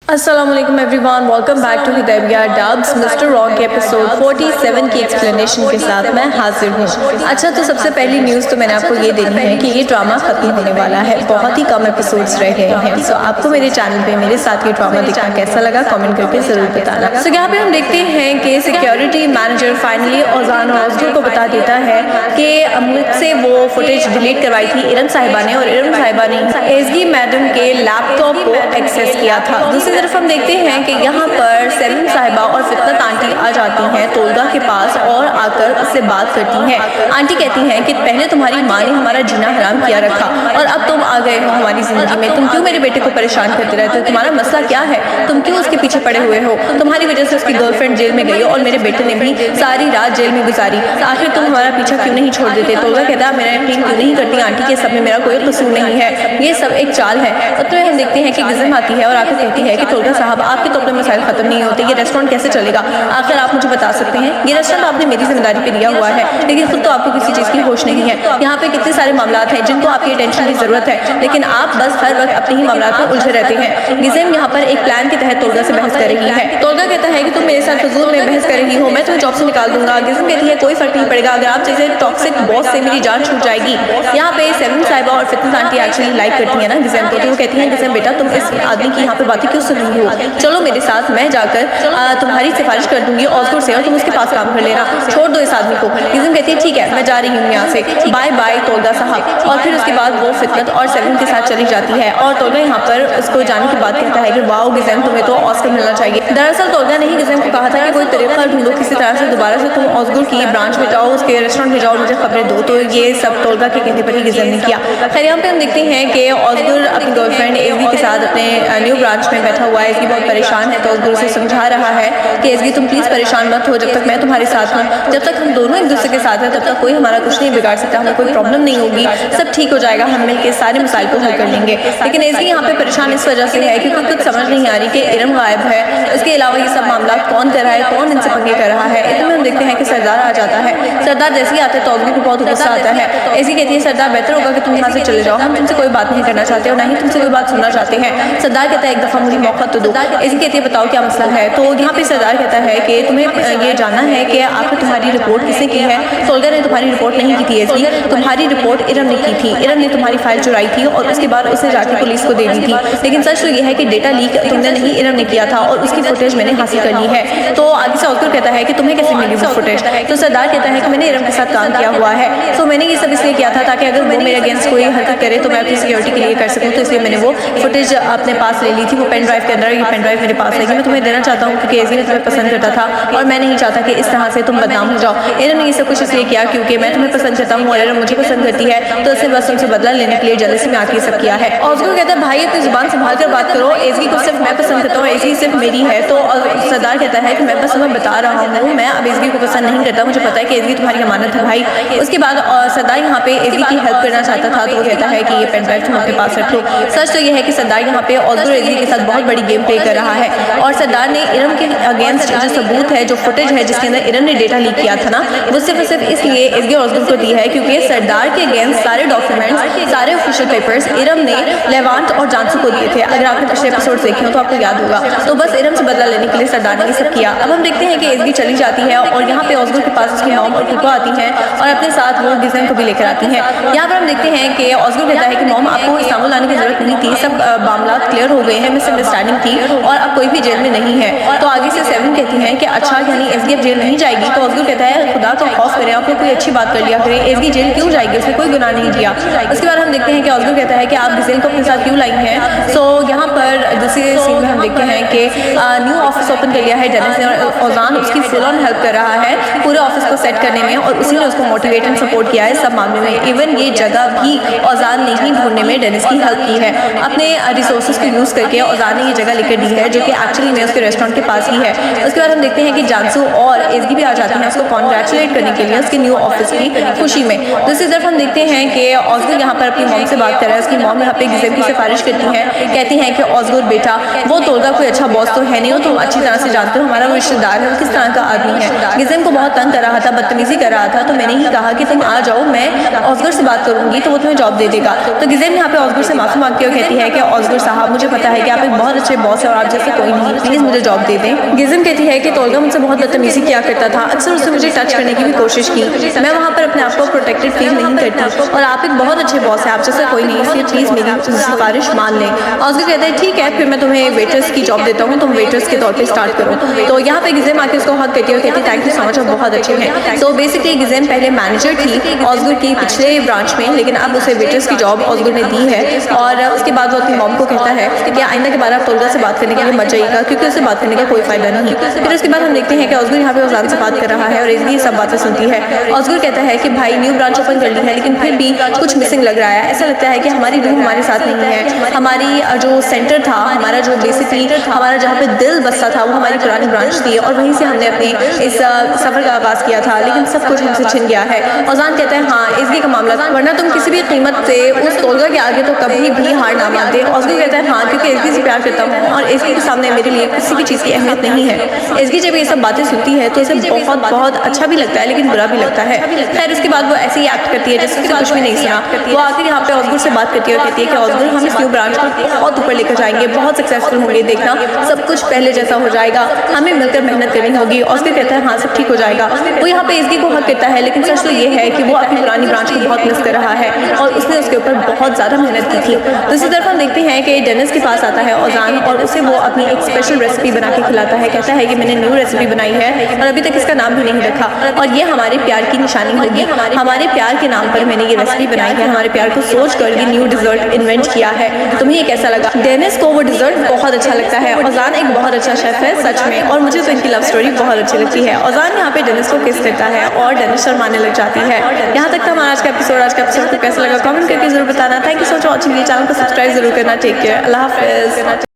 अस्सलाम वालेकुम एवरीवन, वेलकम बैक टू हिदैबिया डब्स मिस्टर रॉन्ग के एपिसोड 47 की एक्सप्लेनेशन के साथ मैं हाजिर हूँ। अच्छा, तो सबसे पहली न्यूज़ तो मैंने आपको ये देनी है कि ये ड्रामा खत्म होने वाला है। बहुत ही कम एपिसोड्स रह गए हैं। सो आपको मेरे चैनल पे मेरे साथ ये ड्रामा देखना कैसा लगा कमेंट करके ज़रूर बताना। सो यहाँ पे हम देखते हैं कि सिक्योरिटी मैनेजर फाइनली औजान और ऑस्कर को बता देता है कि मुझसे वो फुटेज डिलीट करवाई थी इरम साहिबा ने, और इरम साहिबा ने एज़गी मैडम के लैपटॉप को एक्सेस किया था। दूसरी तरफ हम देखते हैं कि यहाँ पर सेलिम साहिबा और फितनत आंटी आ जाती हैं तोलगा के पास और आकर उससे बात करती हैं। आंटी कहती हैं कि पहले तुम्हारी माँ ने हमारा जीना हराम किया रखा और अब तुम आ गए हो हमारी ज़िंदगी में। तुम क्यों मेरे बेटे को परेशान करते रहते हो? तुम्हारा मसला क्या है? तुम क्यों उसके पीछे पड़े हुए हो? तुम्हारी वजह से उसकी गर्लफ्रेंड जेल में गई और मेरे बेटे ने भी सारी रात जेल में गुजारी। आखिर तुम हमारा पीछा क्यों नहीं छोड़ देते? तोलगा कहता है मेरा यकीन क्यों नहीं करती आंटी के सब में मेरा कोई कसूर नहीं है, ये सब एक चाल है। और तो हम देखते हैं कि गिज़म आती है और आकर कहती है कि तोलगा साहब आपके तो अपने मसाइल खत्म नहीं होते, ये रेस्टोरेंट कैसे चलेगा? आखिर आप मुझे बता सकते हैं? ये रेस्टोरेंट आपने मेरी जिम्मेदारी पे दिया हुआ है, लेकिन खुद तो आपको किसी चीज़ की होश नहीं है। यहाँ पे कितने सारे मामला हैं जिनको आपकी अटेंशन की जरूरत है, लेकिन आप बस हर वक्त अपने ही मामला में उलझे रहते हैं। गिज़म यहाँ पर एक प्लान के तहत तोलगा से बहस कर रही है। तोलगा कहता है कि तुम मेरे साथ फजूल में बहस कर रही हो, मैं तुम्हें जॉब से निकाल दूंगा। गिज़म कहती है कोई फर्क नहीं पड़ेगा, अगर आप जैसे टॉक्सिक बॉस से मेरी जान छूट जाएगी। यहाँ पे सेलिम साहिबा और फितनत आंटी एक्चुअली लाइक करती है ना गिज़म को, तो वो कहती है गिज़म बेटा तुम इस आदमी की यहाँ पे बातें क्यों सुन रही हो? चलो मेरे साथ, मैं जाकर तुम्हारी सिफारिश कर दूंगी ऑस्कर से और तुम उसके पास काम कर लेना, छोड़ दो इस आदमी को। गिज़म कहती है ठीक है मैं जा रही हूँ यहाँ से, बाय बाय तोलगा साहब। और फिर उसके बाद वो फितनत और सेलिम के साथ चली जाती है और तोलगा यहाँ पर उसको जाने के बाद कहता है कि वाओ गिज़म तुम्हें तो ऑस्कर मिलना चाहिए। दरअसल तोलगा ने ही गिज़म को कहा था कि कोई तरीका ढूंढो किसी तरह से दोबारा से तुम ऑस्कर की ब्रांच में जाओ, उसके रेस्टोरेंट में जाओ, मुझे खबरें दो। तो ये सब तोलगा के कहने पर ही गिज़म ने किया। खैर यहाँ पे हम देखते हैं कि ऑस्कर अपनी गर्लफ्रेंड एज़गी के साथ अपने न्यू ब्रांच में बैठा हुआ है। एज़गी बहुत परेशान है तो ऑस्कर उसे समझा रहा है कि एज़गी तुम प्लीज़ परेशान मत हो, जब तक मैं तुम्हारे साथ हूँ, जब तक हम दोनों एक दूसरे के साथ हैं तब तक कोई हमारा कुछ नहीं बिगाड़ सकता, हमें कोई प्रॉब्लम नहीं होगी, सब ठीक हो जाएगा, हम मिलकर सारे मसाइल को हल कर लेंगे। लेकिन एज़गी यहाँ पे परेशान इस वजह से है क्योंकि कुछ समझ नहीं आ रही कि इरम गायब है, इसके अलावा ये सब मामला कौन कर रहा है, कौन इनसे पंगे कर रहा है। इतने में हम देखते हैं कि सरदार आ जाता है। सरदार जैसे ही आता है तो ऑस्कर को बहुत गुस्सा आता है। एज़गी कहती है सरदार बेहतर होगा कि तुम यहाँ से चले जाओ, हम तुमसे कोई बात नहीं करना चाहते और ना ही तुमसे कोई बात सुनना चाहते हैं। सरदार कहता है एक दफ़ा मुझे मौका तो दो। एज़गी कहती है बताओ क्या मसला है? तो यहाँ पे सरदार कहता है कि तुम्हें ये जानना है कि आखिर तुम्हारी रिपोर्ट किसने की है? तोलगा ने तुम्हारी रिपोर्ट नहीं की थी एज़गी, तुम्हारी रिपोर्ट इरम ने की थी। इरम ने तुम्हारी फाइल चुराई थी और उसके बाद उसने जाकर पुलिस को दे दी थी। लेकिन सच तो ये है कि डेटा लीक तुमने नहीं इरम ने किया था और उसकी फुटेज मैंने हासिल कर ली है। तो आगे से ऑस्कर कहता है कि तुम्हें कैसे मिली वो फुटेज? तो सरदार कहता है कि मैंने इरम के साथ काम किया हुआ है, तो मैंने ये सब इसलिए किया था ताकि अगर वो मेरे अगेंस्ट कोई हरकत करे तो मैं अपनी सिक्योरिटी के लिए कर सकूँ, तो इसलिए मैंने वो फुटेज अपने पास ले ली थी। वो पेन ड्राइव के अंदर, ये पेन ड्राइव मेरे पास है, मैं तुम्हें देना चाहता हूँ क्योंकि एज़गी ने तुम्हें पसंद करता था और मैं नहीं चाहता कि इस तरह से तुम बदनाम हो जाओ। इन्होंने ये सब कुछ इसलिए किया क्योंकि मैं तुम्हें पसंद करता हूँ और मुझे पसंद करती है, तो इसने बस तुमसे बदला लेने के लिए जल्दी से मैं आके सब किया है। ऑस्कर कहता है भाई अपनी जुबान संभाल कर बात करो, एज़गी को सिर्फ मैं पसंद करता हूँ, एज़गी सिर्फ मेरी है। तो सरदार कहता है कि मैं बस तुम्हें बता रहा हूँ, मैं अब एज़गी को पसंद नहीं करता, मुझे पता है कि एज़गी तुम्हारी अमानत है भाई। उसके बाद सरदार यहाँ पे एज़गी की हेल्प करना चाहता था, तो वो कहता है कि ये पेन ड्राइव तुम अपने पास रख लो। सच तो ये है कि सरदार यहाँ पे ऑस्कर एज़गी के साथ बहुत बड़ी بڑی گیم پلے کر رہا ہے. اور سردار نے ارم کے اگینسٹ جو ثبوت ہے, جو فوٹیج ہے جس کے اندر ارم نے ڈیٹا لیک کیا تھا نا, وہ صرف اس لیے ایس گی اور ازگر کو دی ہے کیونکہ سردار کے اگینسٹ سارے ڈاکیومنٹس, سارے آفیشیل پیپرز ارم نے لیوانٹ اور جانسو کو دیے تھے. اگر آپ نے پچھلے ایپیسوڈ دیکھے ہو تو آپ کو یاد ہوگا. تو بس ارم سے بدلہ لینے کے لیے سردار نے یہ سب کیا. اب ہم دیکھتے ہیں کہ ایس گی چلی جاتی ہے اور یہاں پہ ازگر کے پاس اس کی موم اور پھوپھا آتی ہیں اور اپنے ساتھ وہ گزم کو بھی لے کر آتی ہیں. یہاں پر ہم دیکھتے ہیں کہ ازگر کہتا ہے کہ موم آپ کو استنبول آنے کی ضرورت نہیں تھی, سب معاملات کلیئر ہو گئے ہیں, مس انڈرسٹینڈنگ تھی اور اب کوئی بھی جیل میں نہیں ہے. تو آگے سے 7 کہتی ہیں کہ اچھا یعنی ایس گی اب جیل نہیں جائے گی. تو ازگر کہتا ہے خدا کا خوف کریں, آپ کو کوئی اچھی بات کر لیا کریں, ایس گی جیل کیوں جائے گی, اس نے کوئی گناہ نہیں کیا. اس کے بعد ہم دیکھتے ہیں کہ ازگر کہتا ہے کہ آپ گزیل کو اپنے ساتھ کیوں لائی ہیں. سو یہاں پر دوسرے سین میں ہم دیکھتے ہیں کہ نیو آفس اوپن کر لیا ہے ڈینس نے اور اوزان اس کی فل آن ہیلپ کر رہا ہے پورے آفس کو سیٹ کرنے میں, اور اسی نے اس کو موٹیویٹ اینڈ سپورٹ کیا ہے سب معاملے میں. ایون یہ جگہ بھی اوزان نے ہی ڈھونڈنے میں ڈینس کی ہیلپ کی ہے. اپنے ریسورسز کو یوز کر کے اوزان نے یہ جگہ لے کر دی ہے جو کہ ایکچولی میں اس کے ریسٹورینٹ کے پاس ہی ہے. اس کے بعد ہم دیکھتے ہیں کہ جانسو اور ایس گی بھی آ جاتی ہیں اس کو کانگریچولیٹ کرنے کے لیے اس کے نیو آفس کی خوشی میں. دوسری طرف ہم دیکھتے ہیں کہ ازگر یہاں پر اپنی موم سے بات کر رہا ہے. اس کی موم یہاں پہ گزم کی سفارش کرتی ہے, کہتی ہیں کہ ازگر بیٹا وہ تولگا کوئی اچھا باس تو ہے نہیں, وہ تم اچھی طرح سے جانتے ہو ہمارا وہ رشتہ دار ہے, وہ کس طرح کا آدمی ہے. گزم کو بہت تنگ کر رہا تھا, بدتمیزی کر رہا تھا, تو میں نے ہی کہا کہ تم آ جاؤ, میں ازگر سے بات کروں گی تو وہ تمہیں جاب دے دے گا. تو گزم یہاں پہ ازگر سے معافی مانگتی ہے اور کہتی ہے کہ ازگر صاحب مجھے پتا ہے کہ آپ ایک بہت اچھے باس ہیں اور آپ جیسے کوئی نہیں, پلیز مجھے جاب دے دیں. گزم کہتی ہے کہ تولگا مجھ سے بہت بدتمیزی کیا کرتا تھا, اکثر اس نے مجھے ٹچ کرنے کی بھی کوشش کی, میں وہاں پر اپنے آپ کو پروٹیکٹڈ فیل نہیں کرتی اور آپ ایک بہت اچھے باس ہیں, آپ جیسا کوئی نہیں, اس لیے پلیز میری سفارش مان لیں. ازگر کہتا ہے ٹھیک ہے پھر میں تمہیں ویٹرس کی جاب دیتا ہوں, تم ویٹرس کے طور پہ اسٹارٹ کرو. تو یہاں پہ گزم آ کے اس کو حق کرتی ہے اور کہتی ہے تھینک یو سو مچ, آپ بہت اچھے ہیں. تو بیسکلی گزم پہلے مینیجر تھی ازگر کی پچھلے برانچ میں, لیکن اب اسے ویٹرس کی جاب ازگر نے دی ہے. اور اس کے بعد وہ اپنی موم کو کہتا ہے کہ آئندہ کے بعد آپ تولگا سے بات کرنے کے لیے مت جائیے گا کیونکہ اس سے بات کرنے کا کوئی فائدہ نہیں. پھر اس کے بعد ہم دیکھتے ہیں کہ ازگر یہاں پہ اوزان سے بات کر رہا ہے اور یہ سب باتیں سنتی ہے. ازگر کہتا ہے کہ بھائی نیو برانچ اوپن کر لی ہے لیکن پھر بھی کچھ مسنگ لگ رہا ہے, ایسا لگتا ہے کہ ہماری روح ہمارے ساتھ نہیں ہے. ہماری جو سینٹر تھا, ہمارا جو بیسکلی ہمارا جہاں پہ دل بستا تھا وہ ہماری پرانی برانچ تھی اور وہیں سے ہم نے اپنے اس سفر کا آغاز کیا تھا, لیکن سب کچھ ہم سے چھن گیا ہے. اوزان کہتا ہے ہاں ایس گی کا معاملہ, ورنہ تم کسی بھی قیمت سے اس تولگا کے آگے تو کبھی بھی ہار نہ مانتے. ازگر کہتا ہے ہاں کیونکہ ایس گی سے پیار کرتا ہوں اور ایس گی کے سامنے میرے لیے کسی بھی چیز کی اہمیت نہیں ہے. ایس گی جب یہ سب باتیں سنتی ہے تو اسے بہت اچھا بھی لگتا ہے لیکن برا بھی لگتا ہے. خیر اس کے بعد وہ ایسے ہی ایکٹ کرتی ہے جیسے کچھ بھی نہیں سنا. وہ آخر یہاں پہ ازگر سے بات کرتی ہے اور کہتی ہے کہ ازگر ہم اس نیو برانچ کو بہت اوپر لے کر جائیں گے, بہت سکسیسفل ہوں گے, دیکھنا سب کچھ پہلے جیسا ہو جائے گا, ہمیں مل کر محنت کرنی ہوگی. ازگر کہتا ہے ہاں سب ٹھیک ہو جائے گا. وہ یہاں پہ ایس گی کو حق کرتا ہے لیکن سچ تو یہ ہے کہ وہ اپنی پرانی برانچ کو بہت مس کر رہا ہے اور اس نے اس کے اوپر بہت زیادہ محنت کی تھی. دوسری طرف ہم دیکھتے ہیں کہ ڈینس کے پاس آتا ہے اوزان اور اسے وہ اپنی ایک اسپیشل ریسیپی بنا کے کھلاتا ہے. کہتا ہے کہ میں نے نیو ریسیپی بنائی ہے اور ابھی تک اس کا نام بھی نہیں رکھا اور یہ ہمارے پیار کی نشانی ہوگی, ہمارے پیار کے نام پر میں نے یہ ریسیپی بنائی ہے, ہمارے پیار کو سوچ کر یہ نیو ڈیزرٹ انوینٹ کیا ہے. تمہیں یہ کیسا لگا؟ ڈینس کو وہ ڈیزرٹ بہت اچھا لگتا ہے. اوزان ایک بہت اچھا شیف ہے سچ میں, اور مجھے تو ان کی لو اسٹوری بہت اچھی لگتی ہے. اوزان یہاں پہ ڈینس کو کس کرتا ہے اور ڈینس شرمانے لگ جاتی ہے. یہاں تک تھا ہمارا آج کا ایپیسوڈ کو کیسا لگا کامنٹ کر کے ضرور بتانا. Thank you so much for watching, channel کو سبسکرائب ضرور کرنا. ٹیک کیئر, اللہ حافظ.